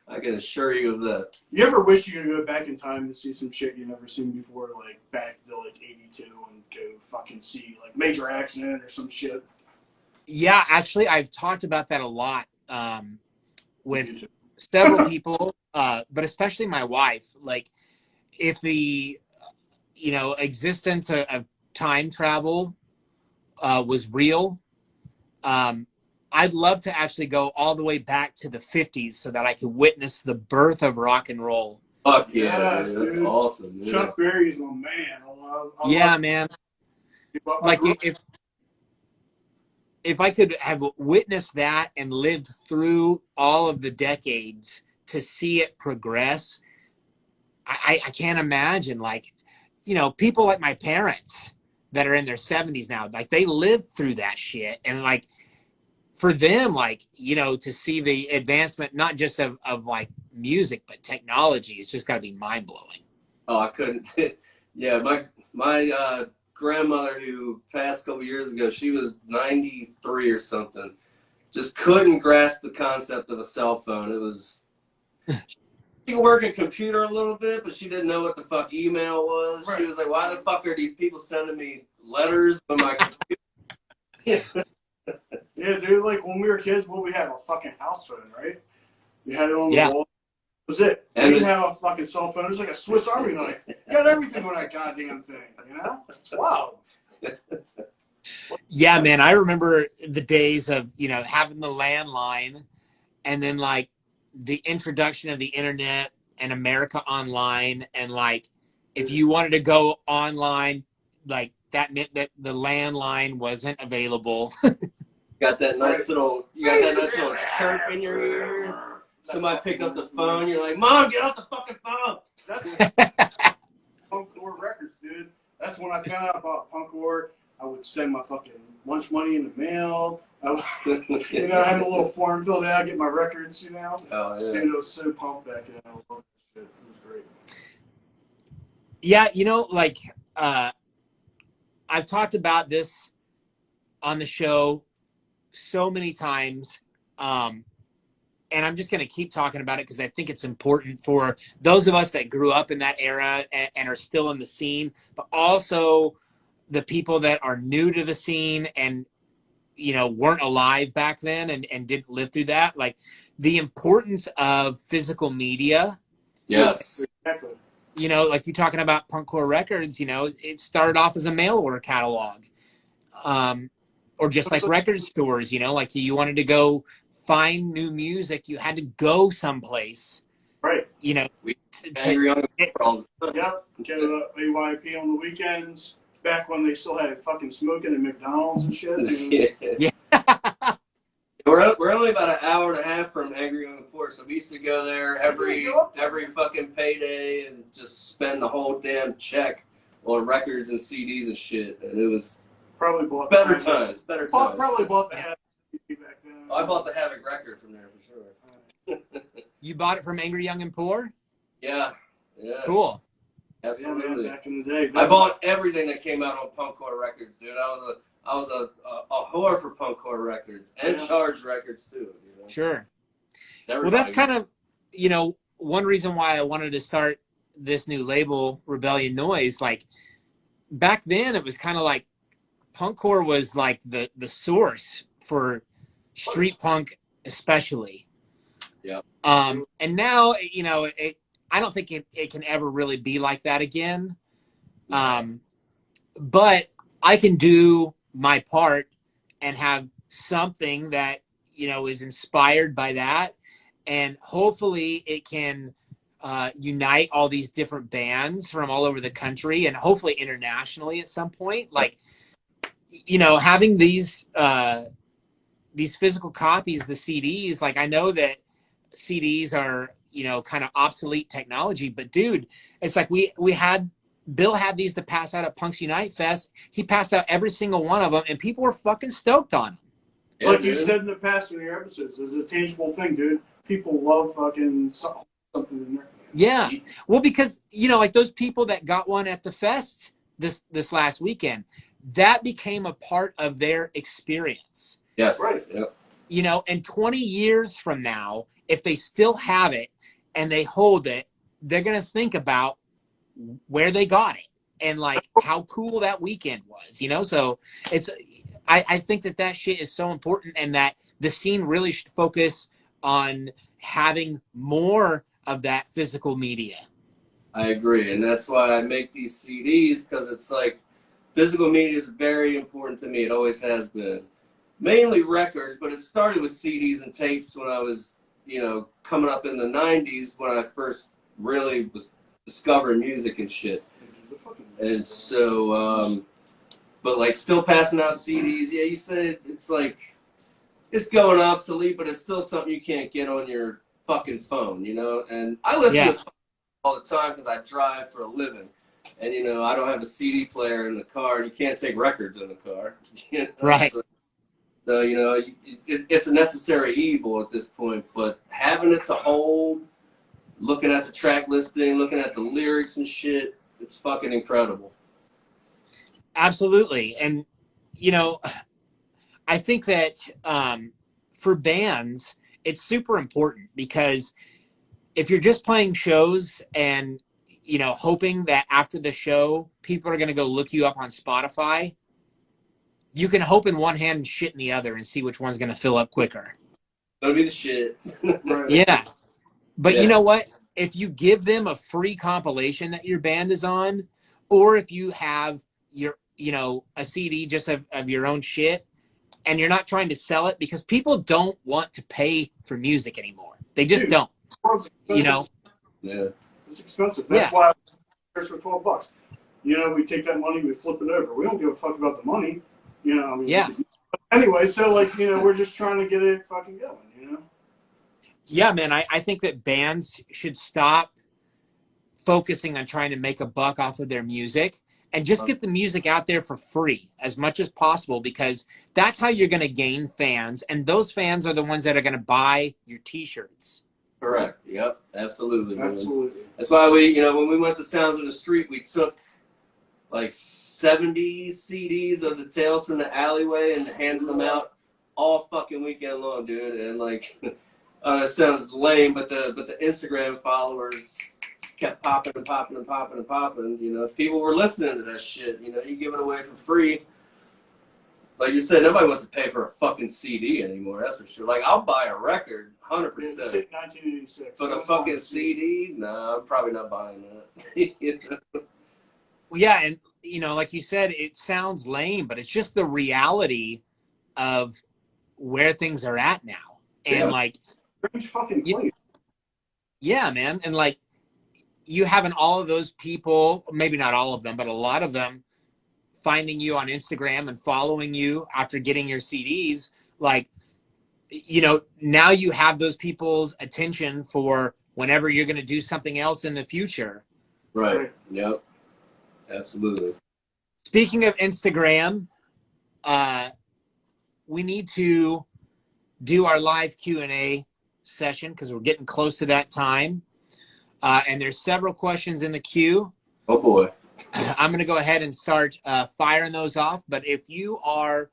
I can assure you of that. You ever wish you could go back in time to see some shit you never seen before, like back to like 82 and go fucking see like Major Accident or some shit? Yeah, actually, I've talked about that a lot with several people, but especially my wife. Like, if the, you know, existence of time travel was real, I'd love to actually go all the way back to the 50s so that I could witness the birth of rock and roll. Fuck yeah, yes, dude. That's awesome. Dude. Chuck Berry's my man. Man. Like if I could have witnessed that and lived through all of the decades to see it progress, I can't imagine, like, you know, people like my parents that are in their 70s now, like they lived through that shit. And like, for them, like, you know, to see the advancement, not just of like music, but technology, it's just got to be mind blowing. Oh, I couldn't. Yeah. My grandmother who passed a couple years ago, she was 93 or something. Just couldn't grasp the concept of a cell phone. It was, she could work a computer a little bit, but she didn't know what the fuck email was. Right. She was like, why the fuck are these people sending me letters on my computer? Yeah, dude, like when we were kids, we had a fucking house phone, right? You had it on the wall. was it. And We didn't have a fucking cell phone. It was like a Swiss Army knife. You got everything on that goddamn thing, you know? It's wild. Yeah, man, I remember the days of, you know, having the landline and then like the introduction of the internet and America Online, and like if you wanted to go online, like that meant that the landline wasn't available. got that nice little chirp in your ear. Somebody picked up the phone. You're like, Mom, get off the fucking phone. That's Punkcore Records, dude. That's when I found out about Punkcore. I would send my fucking lunch money in the mail. I would, you know, I had a little form filled out, get my records, you know. Oh, yeah. Dude, it was so pumped back then. I love that shit. It was great. Yeah, you know, like I've talked about this on the show so many times, and I'm just going to keep talking about it because I think it's important for those of us that grew up in that era and are still in the scene, but also the people that are new to the scene and, you know, weren't alive back then and didn't live through that. Like the importance of physical media. Yes. Exactly. You know, like you're talking about Punkcore Records, you know, it started off as a mail order catalog. Or just like record stores, you know, like you wanted to go find new music, you had to go someplace. Right. You know. Angry on the world. Yep. Get AYP on the weekends. Back when they still had fucking smoking at McDonald's and shit. Yeah. We're only about an hour and a half from Angry on the Porch, so we used to go there every fucking payday and just spend the whole damn check on records and CDs and shit, and it was probably bought better times. Probably bought the Havoc back then. I bought the Havoc record from there for sure. You bought it from Angry Young and Poor? Yeah. Cool. Absolutely. Yeah, man, back in the day. I bought everything that came out on Punkcore Records, dude. I was a whore for Punkcore Records and Charge Records too. You know? Sure. Everybody. Well, that's kind of, you know, one reason why I wanted to start this new label, Rebellion Noise. Like back then, it was kind of like Punkcore was like the source for street punk, especially. Yeah. And now, you know, I don't think it can ever really be like that again. But I can do my part and have something that, you know, is inspired by that. And hopefully it can unite all these different bands from all over the country and hopefully internationally at some point. Like, you know, having these physical copies, the CDs, like I know that CDs are, you know, kind of obsolete technology, but dude, it's like Bill had these to pass out at Punks Unite Fest. He passed out every single one of them and people were fucking stoked on them. Yeah, like you said in the past in your episodes, it's a tangible thing, dude. People love fucking something in there. Yeah. Well, because, you know, like those people that got one at the fest this last weekend, that became a part of their experience. Yes. Right. Yep. You know, and 20 years from now, if they still have it and they hold it, they're going to think about where they got it and like how cool that weekend was, you know? So I think that shit is so important and that the scene really should focus on having more of that physical media. I agree. And that's why I make these CDs, because it's like physical media is very important to me. It always has been. Mainly records, but it started with CDs and tapes when I was, you know, coming up in the 90s when I first really was discovering music and shit. And so, but like still passing out CDs, yeah, you said it's like, it's going obsolete, but it's still something you can't get on your fucking phone, you know? And I listen to this all the time because I drive for a living. And, you know, I don't have a CD player in the car, and you can't take records in the car. You know? Right. So, you know, it's a necessary evil at this point, but having it to hold, looking at the track listing, looking at the lyrics and shit, it's fucking incredible. Absolutely. And, you know, I think that for bands, it's super important because if you're just playing shows and, you know, hoping that after the show, people are going to go look you up on Spotify, you can hope in one hand and shit in the other and see which one's going to fill up quicker. That'll be the shit. Yeah. But you know what? if you give them a free compilation that your band is on, or if you have your, you know, a CD just of your own shit, and you're not trying to sell it, because people don't want to pay for music anymore. They just don't. You know? Yeah. It's expensive. That's why it's for $12. You know, we take that money, we flip it over. We don't give a fuck about the money. You know, I mean, yeah. Anyway, so like, you know, we're just trying to get it fucking going, you know? Yeah, man, I think that bands should stop focusing on trying to make a buck off of their music and just get the music out there for free as much as possible, because that's how you're going to gain fans. And those fans are the ones that are going to buy your T-shirts. Correct. Yep. Absolutely. Man. Absolutely. That's why we, you know, when we went to Sounds of the Street, we took like 70 CDs of the Tales from the Alleyway and handed them out all fucking weekend long, dude. And like, it sounds lame, but the Instagram followers kept popping and popping and popping and popping. You know, people were listening to that shit. You know, you give it away for free. Like you said, nobody wants to pay for a fucking CD anymore. That's for sure. Like, I'll buy a record, 100%. 1986. But a fucking CD? Nah, I'm probably not buying that. You know? Yeah, and, you know, like you said, it sounds lame, but it's just the reality of where things are at now. And, like... Strange fucking place. Yeah, man. And, like, you having all of those people, maybe not all of them, but a lot of them, finding you on Instagram and following you after getting your CDs, like, you know, now you have those people's attention for whenever you're going to do something else in the future. Right. Yep. Absolutely. Speaking of Instagram, we need to do our live Q&A session because we're getting close to that time. And there's several questions in the queue. Oh, boy. I'm going to go ahead and start firing those off. But if you are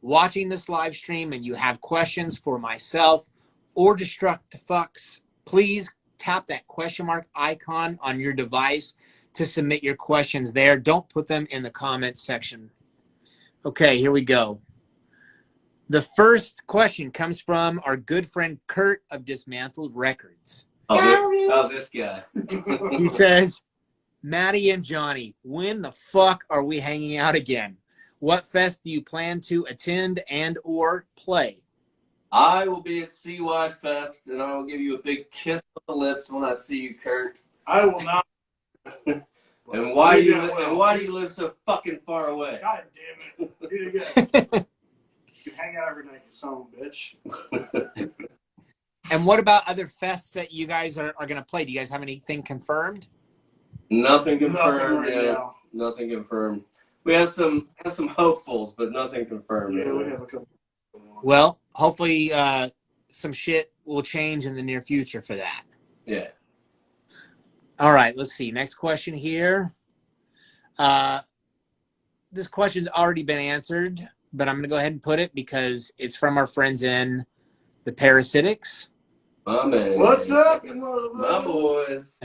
watching this live stream and you have questions for myself or Destructafux, please tap that question mark icon on your device to submit your questions there. Don't put them in the comments section. Okay, here we go. The first question comes from our good friend Kurt of Dismantled Records. Oh, this guy. He says, Maddie and Johnny, when the fuck are we hanging out again? What fest do you plan to attend and or play? I will be at CY Fest, and I will give you a big kiss on the lips when I see you, Kurt. I will not. And why do you live so fucking far away? God damn it. Do it again. You hang out every night, you son of a bitch. And what about other fests that you guys are going to play? Do you guys have anything confirmed? Nothing confirmed. Nothing right now. Nothing confirmed. We have some hopefuls, but nothing confirmed. Yeah, we have a couple. Well, hopefully some shit will change in the near future for that. Yeah. All right, let's see. Next question here. This question's already been answered, but I'm going to go ahead and put it because it's from our friends in the Parasitics. My man. What's up, my boys?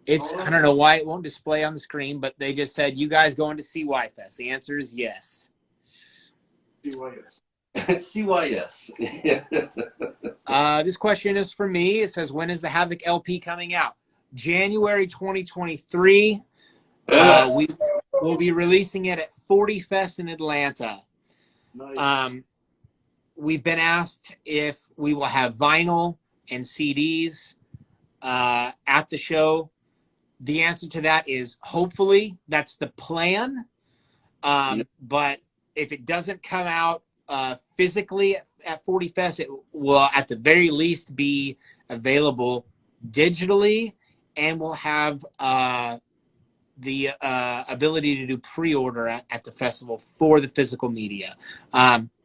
It's, I don't know why it won't display on the screen, but they just said, you guys going to CY Fest? The answer is yes. CYS. CYS. This question is for me. It says, when is the Havoc LP coming out? January 2023. We will be releasing it at 40 Fest in Atlanta. Nice. We've been asked if we will have vinyl and CDs at the show. The answer to that is hopefully. That's the plan. But if it doesn't come out physically at 40 Fest, it will at the very least be available digitally, and we'll have the ability to do pre-order at the festival for the physical media.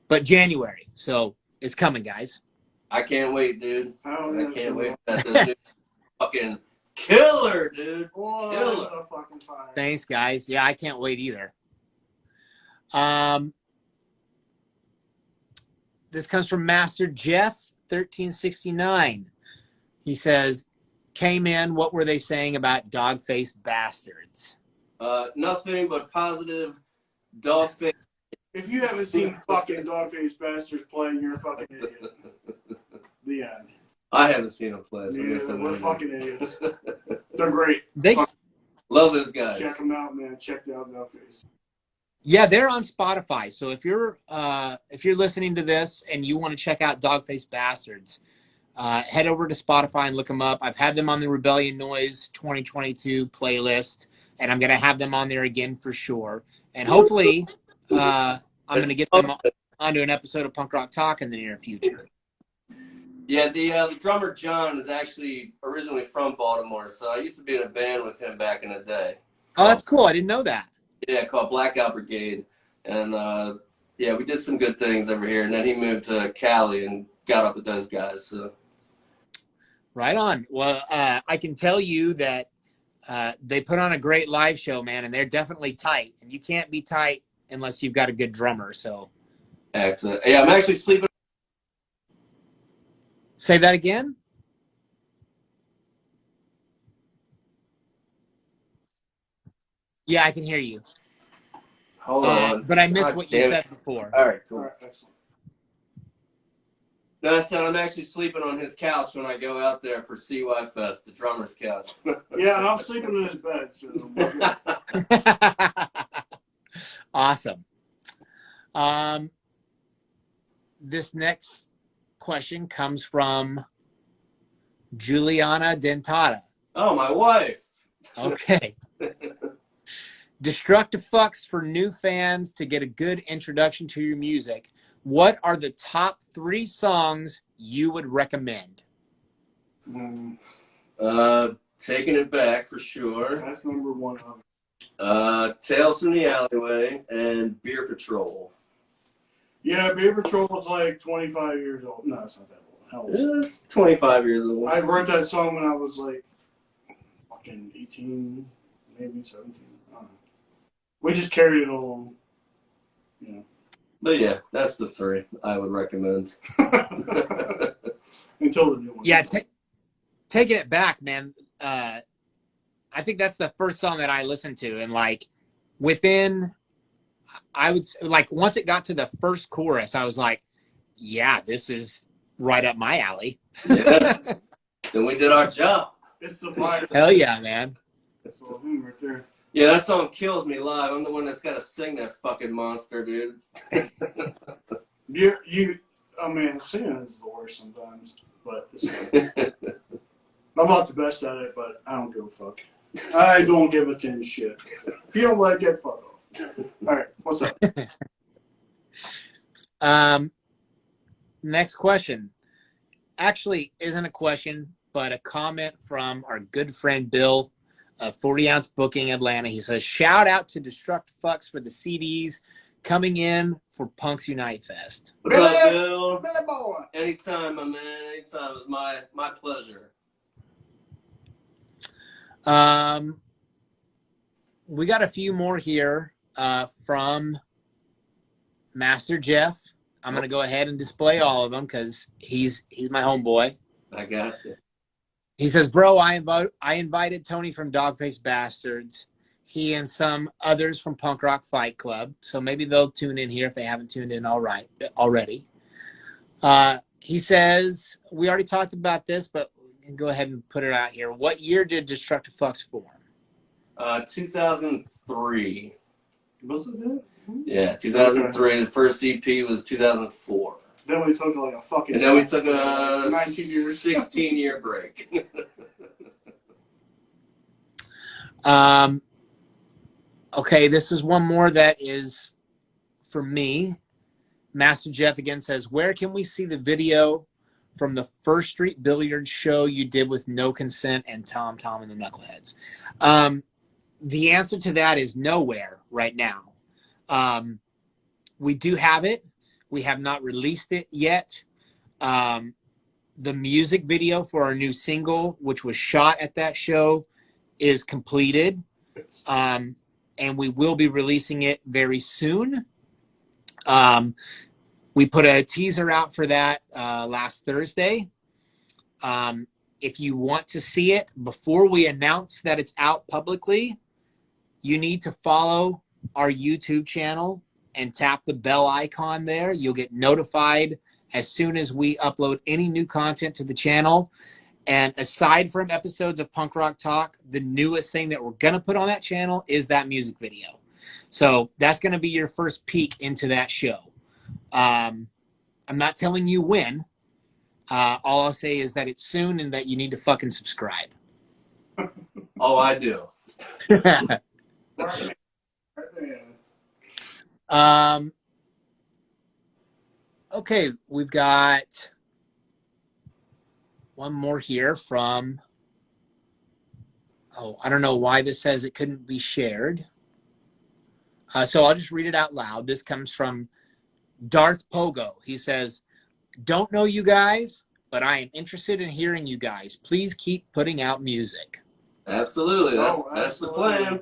But January, so it's coming, guys. I can't wait, dude. I can't wait for that. This dude's fucking killer, dude. Boy, Killer. fucking fire. Thanks, guys. Yeah, I can't wait either. This comes from Master Jeff 1369. He says, came in, what were they saying about dog-faced bastards? Nothing but positive dog-faced. If you haven't seen fucking dog-faced bastards play, you're a fucking idiot. The end. I haven't seen them play. So I guess Yeah, I'm we're gonna- fucking idiots. They're great. Love those guys. Check them out, man. Check out No Face. Yeah, they're on Spotify. So if you're listening to this and you want to check out Dogface Bastards, head over to Spotify and look them up. I've had them on the Rebellion Noise 2022 playlist, and I'm going to have them on there again for sure. And hopefully, I'm going to get them onto an episode of Punk Rock Talk in the near future. Yeah, the drummer John is actually originally from Baltimore, so I used to be in a band with him back in the day. Oh, that's cool. I didn't know that. Yeah, called Blackout Brigade. And, yeah, we did some good things over here. And then he moved to Cali and got up with those guys. So. Right on. Well, I can tell you that they put on a great live show, man, and they're definitely tight. And you can't be tight unless you've got a good drummer. So, Excellent. Yeah, I'm actually sleeping. say that again. Yeah, I can hear you. Hold on. But I missed God what you damn said it. before. All right, All cool. right, excellent. No, I said I'm actually sleeping on his couch when I go out there for CY Fest, the drummer's couch. Yeah, and I'm sleeping in his bed. So Awesome. This next question comes from Juliana Dentata. Oh, my wife. Okay. Destructafux for new fans to get a good introduction to your music. What are the top 3 songs you would recommend? Taking It Back for sure. that's number 1. Tales From The Alleyway and Beer Patrol. Yeah, Beer Patrol was like 25 years old. No, it's not that old. How old is it? It's 25 years old. I wrote that song when I was like fucking 18, maybe 17. I don't know. We just carried it along, you know. But yeah, that's the 3 I would recommend. Until the new one. Yeah, taking it back, man. I think that's the first song that I listened to, and like within, I would say, like once it got to the first chorus, I was like, yeah, this is right up my alley. Yes. Then we did our job. It's the fire. Hell yeah, man. That's a little hymn right there. Yeah, that song kills me live. I'm the one that's got to sing that fucking monster, dude. I mean, singing is the worst sometimes, but I'm not the best at it, but I don't give a fuck. I don't give a 10 shit. If you don't like it, fuck off. All right, what's up? Next question. Actually, isn't a question, but a comment from our good friend Bill of 40 Ounce Booking Atlanta. He says, shout out to Destructafux for the CDs coming in for Punks Unite Fest. What's up, Bill? Billy boy. Anytime, my man. Anytime. It was my pleasure. We got a few more here from Master Jeff. I'm going to go ahead and display all of them because he's my homeboy. I got you. He says, bro, I invited Tony from Dogface Bastards. He and some others from Punk Rock Fight Club. So maybe they'll tune in here if they haven't tuned in already. He says, we already talked about this, but we can go ahead and put it out here. What year did Destructafux form? 2003. Was it that? Yeah, 2003. The first EP was 2004. Then we took like a fucking. And then we took a 19 years. 16-year break. Okay, this is one more that is for me. Master Jeff again says, where can we see the video from the First Street Billiards show you did with No Consent and Tom and the Knuckleheads? The answer to that is nowhere right now. We do have it. We have not released it yet. The music video for our new single, which was shot at that show, is completed. And we will be releasing it very soon. We put a teaser out for that last Thursday. If you want to see it before we announce that it's out publicly, you need to follow our YouTube channel and tap the bell icon there. You'll get notified as soon as we upload any new content to the channel. And aside from episodes of Punk Rock Talk, the newest thing that we're going to put on that channel is that music video. So that's going to be your first peek into that show. I'm not telling you when. All I'll say is that it's soon and that you need to fucking subscribe. Oh, I do. Okay, we've got one more here from, I don't know why this says it couldn't be shared. So I'll just read it out loud. This comes from Darth Pogo. He says, "Don't know you guys, but I am interested in hearing you guys. Please keep putting out music." Absolutely. That's the plan.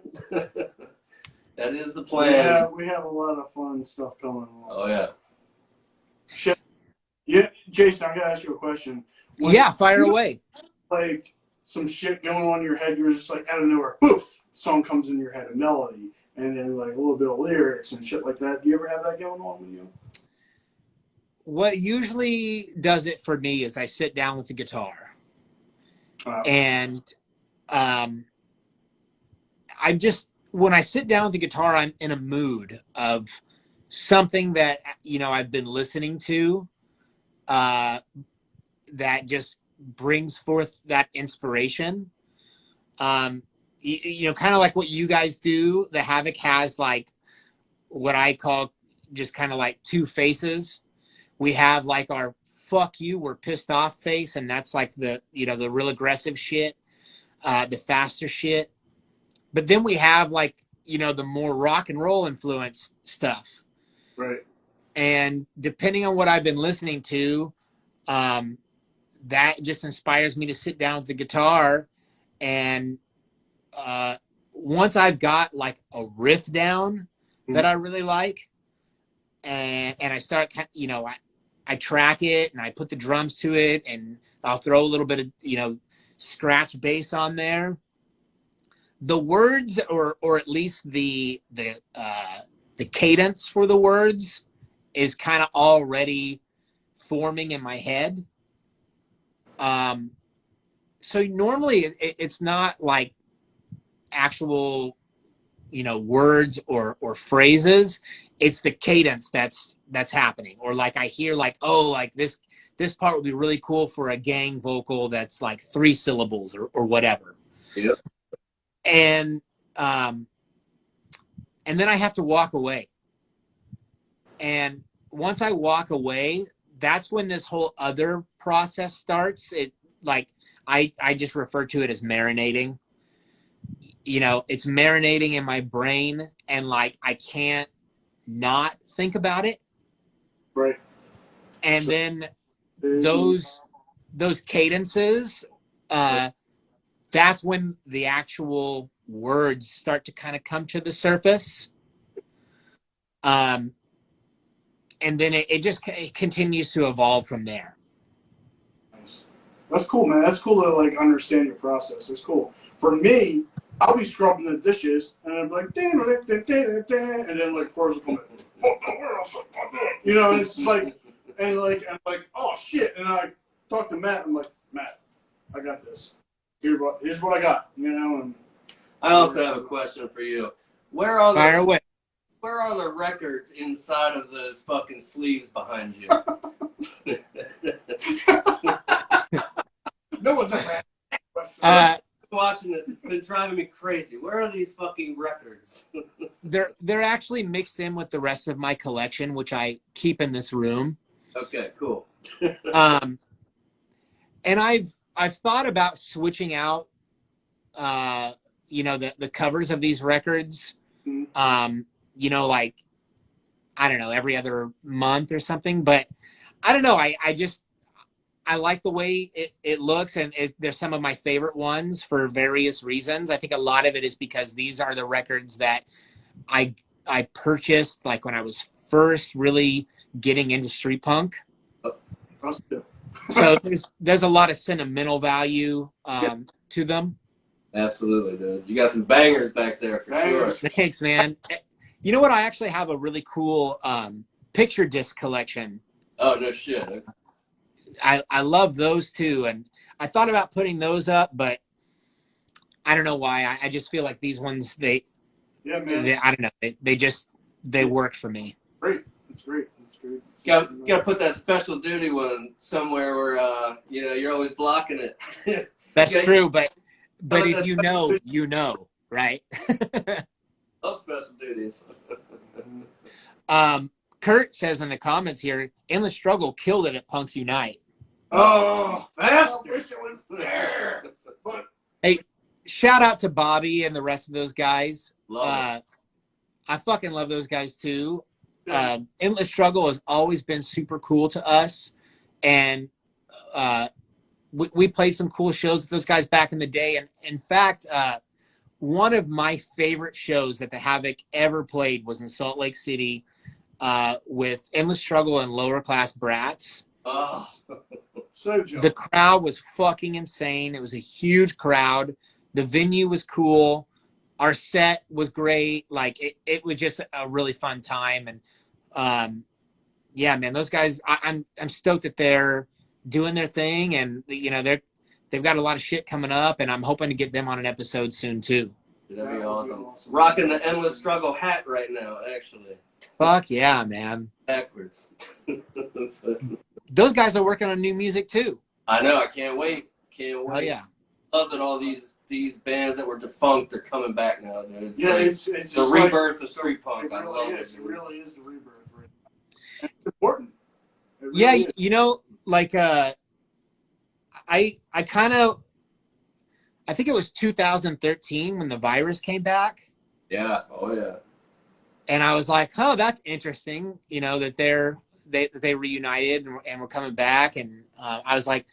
That is the plan. Yeah, we have a lot of fun stuff going on. Oh, yeah. Shit. Yeah, Jason, I gotta ask you a question. Yeah, fire away. Like some shit going on in your head, you're just like out of nowhere, poof, song comes in your head, a melody, and then like a little bit of lyrics and shit like that. Do you ever have that going on with you? What usually does it for me is I sit down with the guitar, and when I sit down with the guitar, I'm in a mood of something that, I've been listening to, that just brings forth that inspiration. Kind of like what you guys do. The Havoc has like what I call just kind of like two faces. We have like our fuck you, we're pissed off face, and that's like the real aggressive shit, the faster shit. But then we have like, the more rock and roll influenced stuff. Right. And depending on what I've been listening to, that just inspires me to sit down with the guitar. And once I've got like a riff down that I really like, and I start, I track it and I put the drums to it, and I'll throw a little bit of, scratch bass on there. The words, or at least the cadence for the words, is kind of already forming in my head. So normally it's not like actual, words or phrases. It's the cadence that's happening. Or like I hear like, oh, like this part would be really cool for a gang vocal that's like 3 syllables or whatever. Yep. And then I have to walk away. And once I walk away, that's when this whole other process starts. It like I just refer to it as marinating. It's marinating in my brain, and like I can't not think about it. Right. And then those cadences, that's when the actual words start to kind of come to the surface. And then it continues to evolve from there. Nice. That's cool, man. That's cool to like understand your process. It's cool. For me, I'll be scrubbing the dishes and I'm like, and then like chorus will come in. And it's just like, and I'm like, oh shit. And I talk to Matt. I'm like, Matt, I got this. Here's what I got. And I also have a question for you. Where are Fire away. Where are the records inside of those fucking sleeves behind you? No one's ever asked. Watching this, it's been driving me crazy. Where are these fucking records? They're actually mixed in with the rest of my collection, which I keep in this room. Okay, cool. And I've thought about switching out, the covers of these records. Like, I don't know, every other month or something. But I don't know. I like the way it looks, and they're some of my favorite ones for various reasons. I think a lot of it is because these are the records that I purchased like when I was first really getting into street punk. So there's a lot of sentimental value to them. Absolutely, dude. You got some bangers back there for sure. Thanks, man. You know what? I actually have a really cool picture disc collection Oh, no shit. I love those two, and I thought about putting those up, but I don't know why. I just feel like these ones, Yeah, man. I don't know. They worked for me. Great. It's great. It's great. Got to put that special duty one somewhere where you're always blocking it. That's true, but like if you know, right? Love special duties. Kurt says in the comments here, Endless Struggle killed it at Punks Unite. Oh, I wish it was there. But hey, shout out to Bobby and the rest of those guys. Love it. I fucking love those guys too. Endless Struggle has always been super cool to us, and we played some cool shows with those guys back in the day. And in fact, one of my favorite shows that the Havoc ever played was in Salt Lake City with Endless Struggle and Lower Class Brats. Oh. So Joe. The crowd was fucking insane. It was a huge crowd. The venue was cool. Our set was great. Like it was just a really fun time. And yeah, man, those guys, I'm stoked that they're doing their thing, and they've got a lot of shit coming up, and I'm hoping to get them on an episode soon too. That'd be awesome. Rocking the Endless Struggle hat right now, actually. Fuck yeah, man. Backwards. Those guys are working on new music too. I know. I can't wait. Can't wait. Oh yeah. Love that all these bands that were defunct are coming back now, dude. It's the rebirth of street punk. I love it. It really is the rebirth. Right? And it's important. Really Yeah, is. like I think it was 2013 when the virus came back. Yeah. Oh yeah. And I was like, oh, that's interesting. That they reunited and we're coming back. And I was like,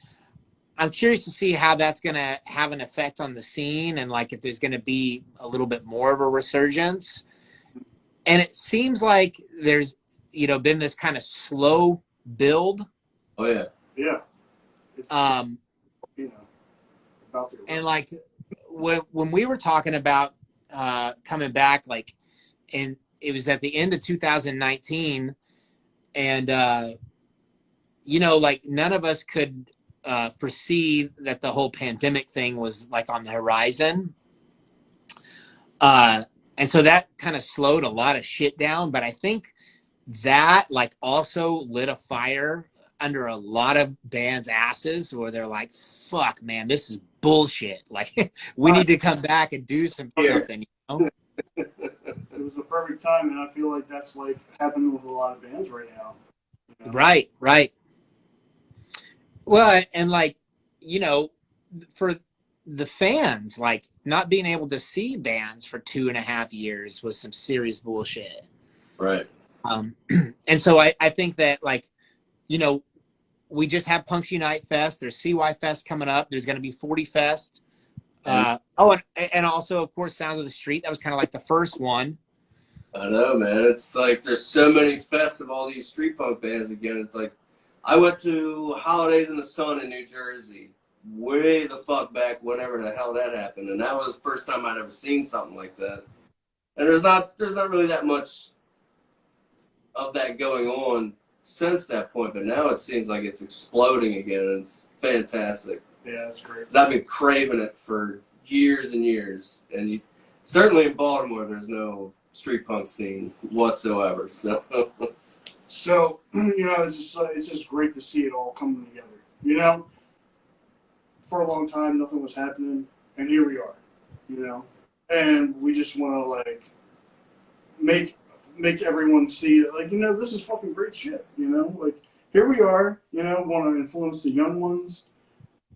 I'm curious to see how that's going to have an effect on the scene, and like if there's going to be a little bit more of a resurgence. And it seems like there's, been this kind of slow build. Oh yeah. Yeah. It's, about the and like when we were talking about coming back, like, and it was at the end of 2019, and like none of us could foresee that the whole pandemic thing was like on the horizon. And so that kind of slowed a lot of shit down. But I think that like also lit a fire under a lot of bands' asses where they're like, fuck, man, this is bullshit. Like, we need to come back and do something, It was a perfect time, and I feel like that's like happening with a lot of bands right now. Right. Well, and like, for the fans, like not being able to see bands for 2.5 years was some serious bullshit. Right. And so I think that like, we just have Punks Unite Fest. There's CY Fest coming up. There's going to be 40 Fest. And also, of course, Sound of the Street. That was kind of like the first one. I know, man. It's like there's so many fests of all these street punk bands again. It's like I went to Holidays in the Sun in New Jersey way the fuck back whenever the hell that happened, and that was the first time I'd ever seen something like that. And there's not really that much of that going on since that point, but now it seems like it's exploding again, and it's fantastic. Yeah, that's great. 'Cause I've been craving it for years and years, and certainly in Baltimore, there's no street punk scene whatsoever. So, it's just great to see it all coming together. For a long time, nothing was happening, and here we are. And we just want to like make everyone see it. Like, this is fucking great shit. Like here we are. Want to influence the young ones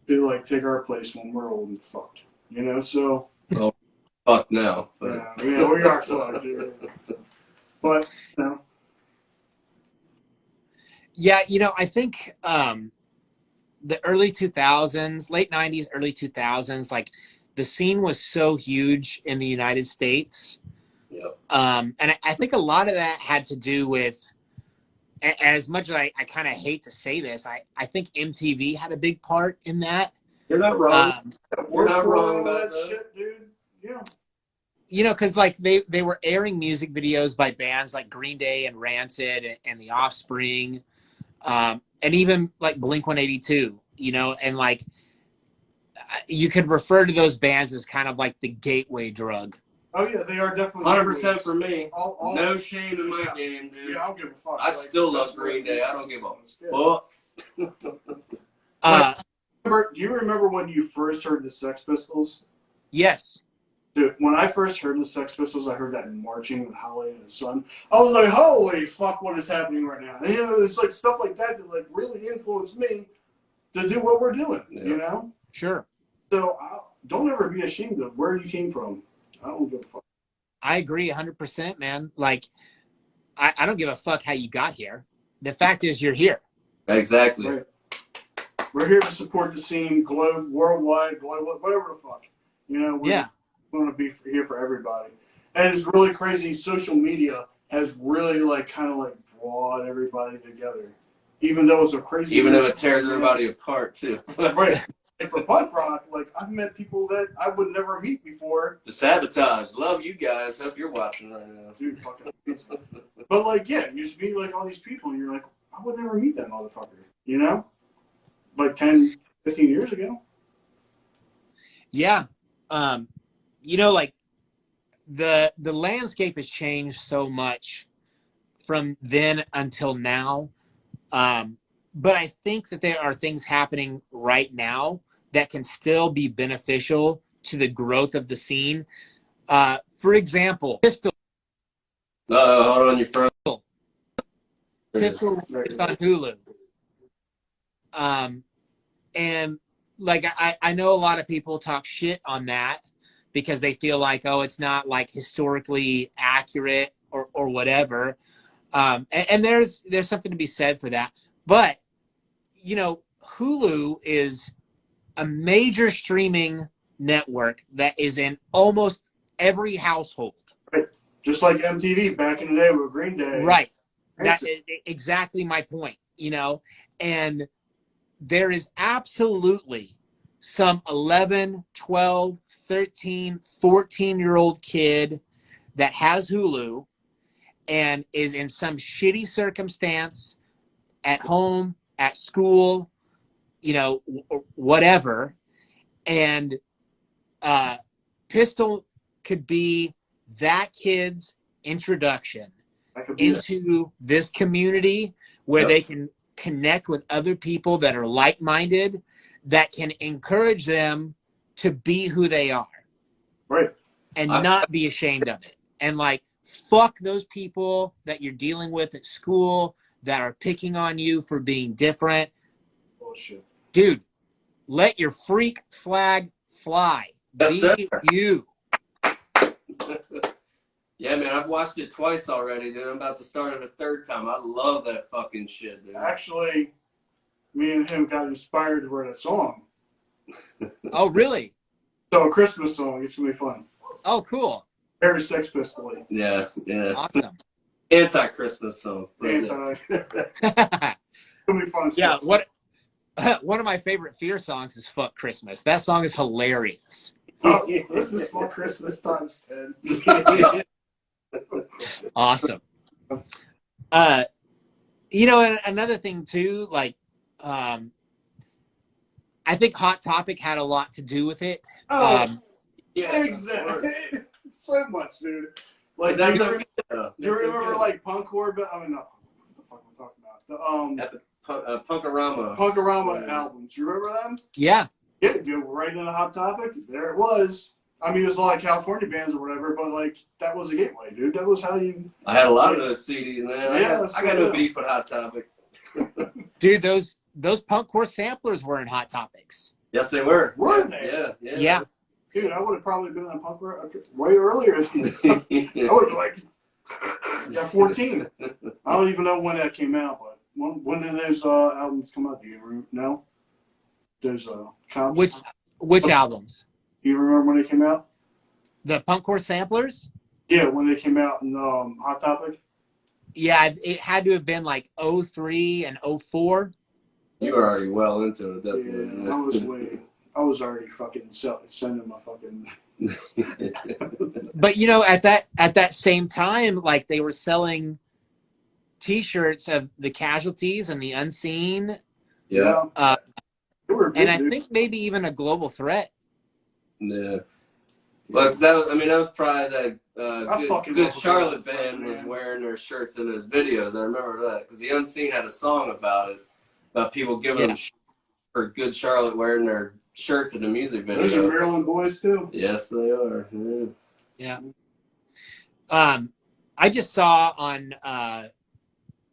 to like take our place when we're old and fucked. So. Oh, fuck no. But. Yeah, we are fucked, dude. But Yeah, I think the early 2000s, late 90s, early 2000s, like the scene was so huge in the United States. Yep. And I think a lot of that had to do with, as much as I kind of hate to say this, I think MTV had a big part in that. You're not wrong. You're not wrong about that shit, dude. Yeah. Because like they were airing music videos by bands like Green Day and Rancid and The Offspring. and even like Blink-182, you know, and like you could refer to those bands as kind of like the gateway drug. Oh yeah, they are definitely 100% for me. All, no shame in my game, dude. Yeah, I don't give a fuck. I still love Green Day. I don't give a fuck. Do you remember when you first heard the Sex Pistols? Yes. Dude, when I first heard the Sex Pistols, I heard that marching with Holly and the Sun. I was like, holy fuck, what is happening right now? And, you know, it's like stuff like that that like really influenced me to do what we're doing, you know? Sure. So don't ever be ashamed of where you came from. I don't give a fuck. I agree 100%, man. Like, I don't give a fuck how you got here. The fact is you're here. Exactly. Right. We're here to support the scene, worldwide, whatever the fuck. You know, we're going to be here for everybody. And it's really crazy. Social media has really, like, kind of, like, brought everybody together. Even though it's a crazy... Even though it tears everybody apart, too. Right. And for punk rock, like, I've met people that I would never meet before. The Sabotage. Love you guys. Hope you're watching right now. Dude, fucking amazing. But, like, yeah, you just meet, like, all these people, and you're like, I would never meet that motherfucker. You know? Like 10, 15 years ago. Yeah. You know, like, the landscape has changed so much from then until now. But I think that there are things happening right now that can still be beneficial to the growth of the scene. For example, Pistol. Hold on, your front. Pistol is on Hulu. And like I know a lot of people talk shit on that because they feel like, oh, it's not like historically accurate or whatever. And there's something to be said for that. But, you know, Hulu is a major streaming network that is in almost every household. Right. Just like MTV back in the day with Green Day. Right. That's exactly my point, you know. And there is absolutely some 11, 12, 13, 14-year-old kid that has Hulu and is in some shitty circumstance at home, at school, you know, whatever. And Pistol could be that kid's introduction into this community where they can connect with other people that are like-minded, that can encourage them to be who they are. Right. And not be ashamed of it. And like, fuck those people that you're dealing with at school that are picking on you for being different. Bullshit. Dude, let your freak flag fly. Be you. Yeah, man, I've watched it twice already, dude. I'm about to start it a third time. I love that fucking shit, dude. Actually, me and him got inspired to write a song. Oh, really? So a Christmas song. It's going to be fun. Oh, cool. Very Sex Pistol. Yeah. Awesome. Anti-Christmas song. It'll be fun. Yeah, one of my favorite Fear songs is Fuck Christmas. That song is hilarious. Oh, this is for Christmas times 10. Awesome. You know, and another thing too, like, I think Hot Topic had a lot to do with it. Yeah, exactly. So much, dude. Like, do you remember like Punkcore? But I mean, not what the fuck am I talking about? The Punkorama albums. You remember them? Yeah. Yeah, dude. Right in the Hot Topic. There it was. I mean, it was a lot of California bands or whatever, but like that was a gateway, dude. That was how you. I had a lot of those CDs, man. Yeah, I got no beef with Hot Topic. Dude, those punkcore samplers were in Hot Topics. Yes, they were. Were they? Yeah. Dude, I would have probably been on punk rock way earlier than that. I would have like 14. I don't even know when that came out, but when did those albums come out? Do you know? Those comps? Which albums? Do you remember when they came out? The punkcore samplers? Yeah, when they came out in Hot Topic. Yeah, it had to have been like 03 and 04. You were already well into it, definitely. Yeah, I was already fucking sending my fucking. But you know, at that same time, like they were selling T-shirts of the Casualties and the Unseen. Yeah. They were big, And I dude. think maybe even a Global Threat. Yeah. But that was probably that good Charlotte band was wearing their shirts in those videos. I remember that because the Unseen had a song about it, about people giving them for Good Charlotte wearing their shirts in the music video. Those are Maryland boys too. Yes, they are. Yeah. I just saw on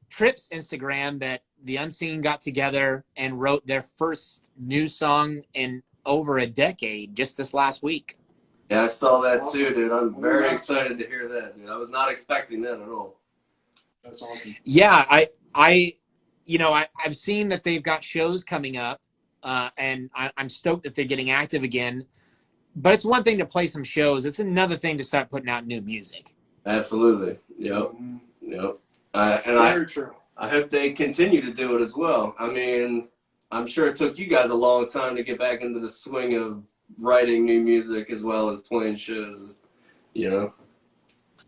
Trip's Instagram that the Unseen got together and wrote their first new song in over a decade just this last week. Yeah, I saw that too, dude. I'm very excited to hear that, dude. I was not expecting that at all. That's awesome. Yeah, I've seen that they've got shows coming up, and I'm stoked that they're getting active again. But it's one thing to play some shows. It's another thing to start putting out new music. Absolutely. Yep. Yep. I hope they continue to do it as well. I mean, I'm sure it took you guys a long time to get back into the swing of writing new music as well as playing shows, you know?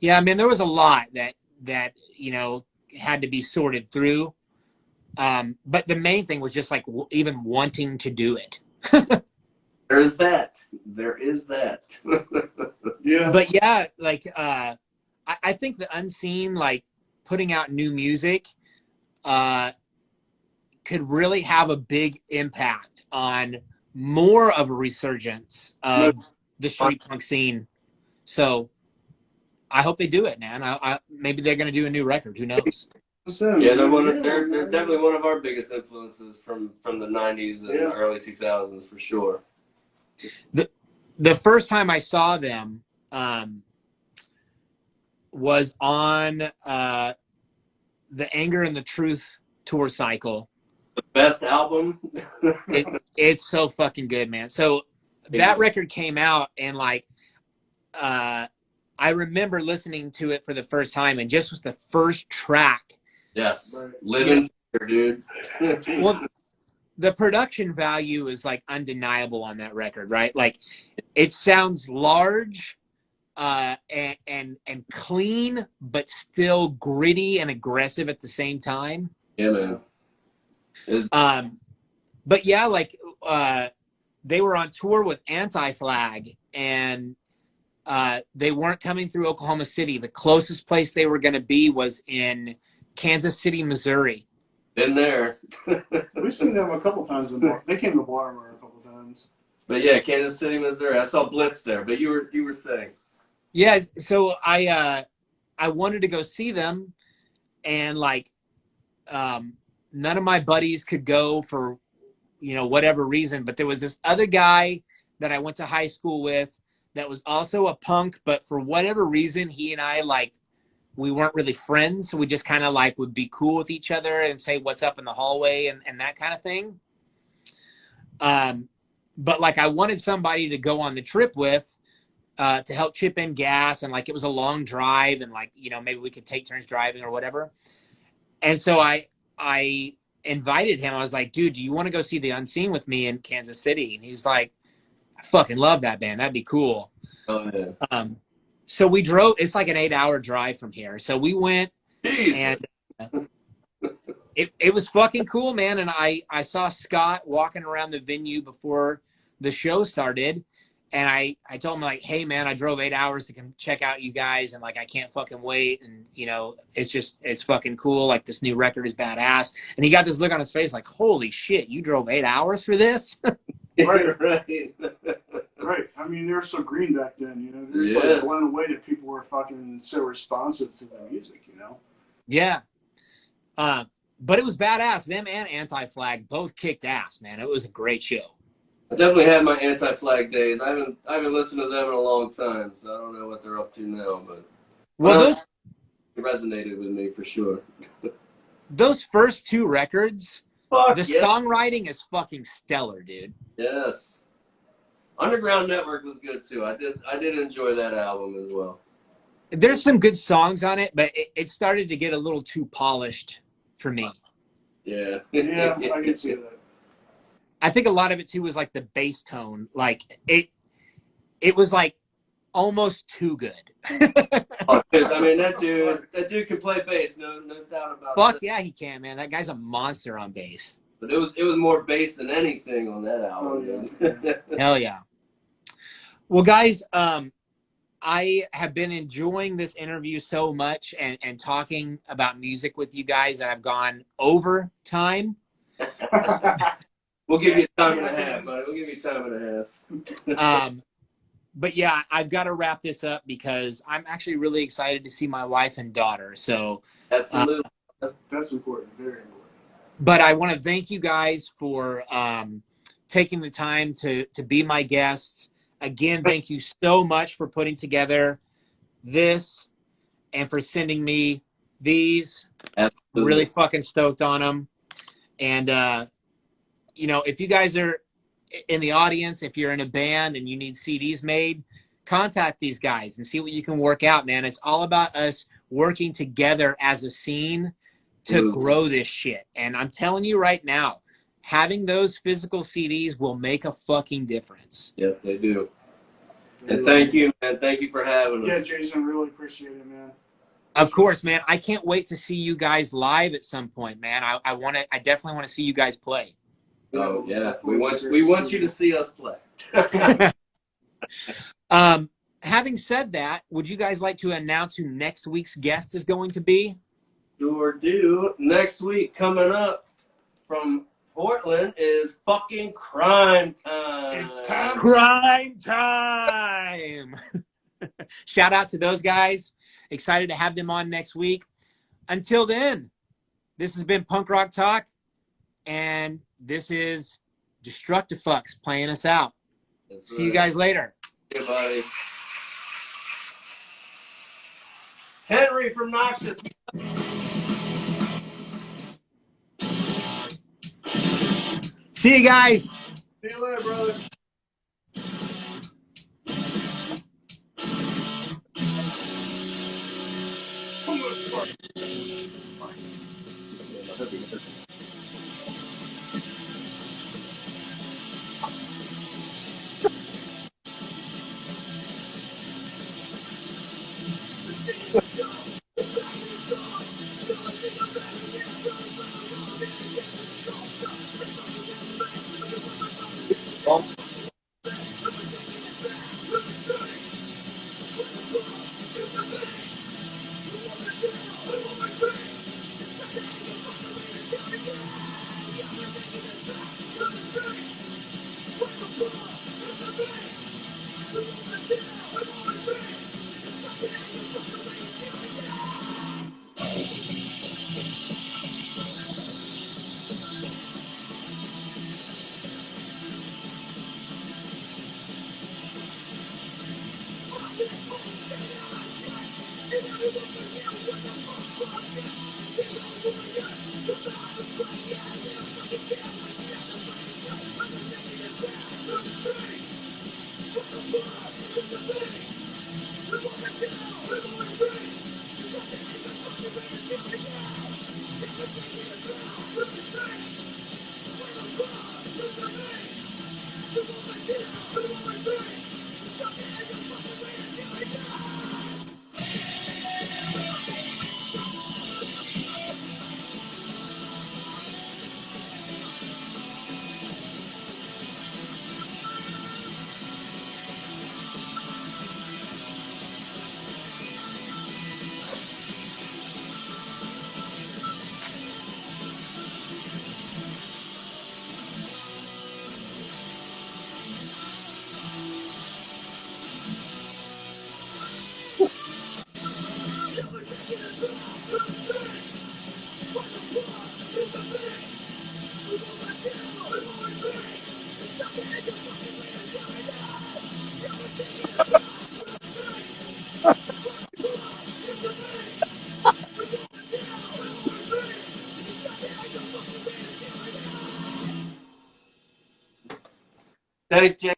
Yeah, I mean, there was a lot that had to be sorted through. But the main thing was just like even wanting to do it. There is that. Yeah. But yeah, like I think the Unseen, like putting out new music, could really have a big impact on more of a resurgence of the street punk scene. So I hope they do it, man. Maybe they're going to do a new record. Who knows? Yeah, they're definitely one of our biggest influences from the 90s and early 2000s for sure. The first time I saw them was on the Anger and the Truth tour cycle. The best album. It's so fucking good, man. So that record came out, and like I remember listening to it for the first time, and just was the first track. Yes, Living Fear, dude. Well, the production value is like undeniable on that record, right? Like it sounds large and clean, but still gritty and aggressive at the same time. Yeah, man. But yeah, like they were on tour with Anti-Flag, and they weren't coming through Oklahoma City. The closest place they were going to be was in Kansas City, Missouri. Been there. We've seen them a couple times. They came to Baltimore a couple times. But yeah, Kansas City, Missouri. I saw Blitz there. But you were saying. Yeah, so I wanted to go see them, and like none of my buddies could go for whatever reason. But there was this other guy that I went to high school with that was also a punk, but for whatever reason, he and I we weren't really friends. So we just kind of like would be cool with each other and say what's up in the hallway and that kind of thing. But like I wanted somebody to go on the trip with to help chip in gas. And like it was a long drive, and like, maybe we could take turns driving or whatever. And so I invited him. I was like, dude, do you want to go see the Unseen with me in Kansas City? And he's like, I fucking love that band. That'd be cool. Oh, yeah. So we drove. It's like an 8-hour drive from here. So we went. Jesus. And it was fucking cool, man. And I saw Scott walking around the venue before the show started. And I told him, like, hey, man, I drove 8 hours to come check out you guys. And, like, I can't fucking wait. And, it's fucking cool. Like, this new record is badass. And he got this look on his face like, holy shit, you drove 8 hours for this? Right. Right. I mean, they were so green back then, They're just like blown away that people were fucking so responsive to the music, Yeah. But it was badass. Them and Anti-Flag both kicked ass, man. It was a great show. I definitely had my Anti-Flag days. I haven't listened to them in a long time, so I don't know what they're up to now, but those resonated with me for sure. Those first two records, the yeah. songwriting is fucking stellar, dude. Yes. Underground Network was good too. I did enjoy that album as well. There's some good songs on it, but it started to get a little too polished for me. Yeah. Yeah, I can see that. I think a lot of it too was like the bass tone. Like it was like almost too good. Oh, dude, I mean, that dude can play bass, no doubt about Fuck it. yeah, he can, man. That guy's a monster on bass. But it was more bass than anything on that album. Oh, yeah. Hell yeah. Well, guys, I have been enjoying this interview so much and talking about music with you guys that I've gone over time. We'll give you time and a half, buddy. We'll give you time and a half. But yeah, I've got to wrap this up because I'm actually really excited to see my wife and daughter. So Absolutely. That's important. Very important. but I want to thank you guys for taking the time to be my guests. Again, thank you so much for putting together this and for sending me these. Absolutely. Really fucking stoked on them. And, you know, if you guys are in the audience, if you're in a band and you need CDs made, contact these guys and see what you can work out, man. It's all about us working together as a scene to grow this shit. And I'm telling you right now, having those physical CDs will make a fucking difference. Yes, they do. And thank you, man. Thank you for having us. Yeah, Jason, really appreciate it, man. Of course, man. I can't wait to see you guys live at some point, man. I definitely want to see you guys play. Oh yeah, we want you to see us play. Having said that, would you guys like to announce who next week's guest is going to be? Sure do. Next week coming up from Portland is fucking Crime Time. It's time. Crime Time. Shout out to those guys. Excited to have them on next week. Until then, this has been Punk Rock Talk, and this is Destructafux playing us out. That's See you guys later. See you, buddy. Henry from Noxious. See you guys. See you later, brother. Thanks, Jay.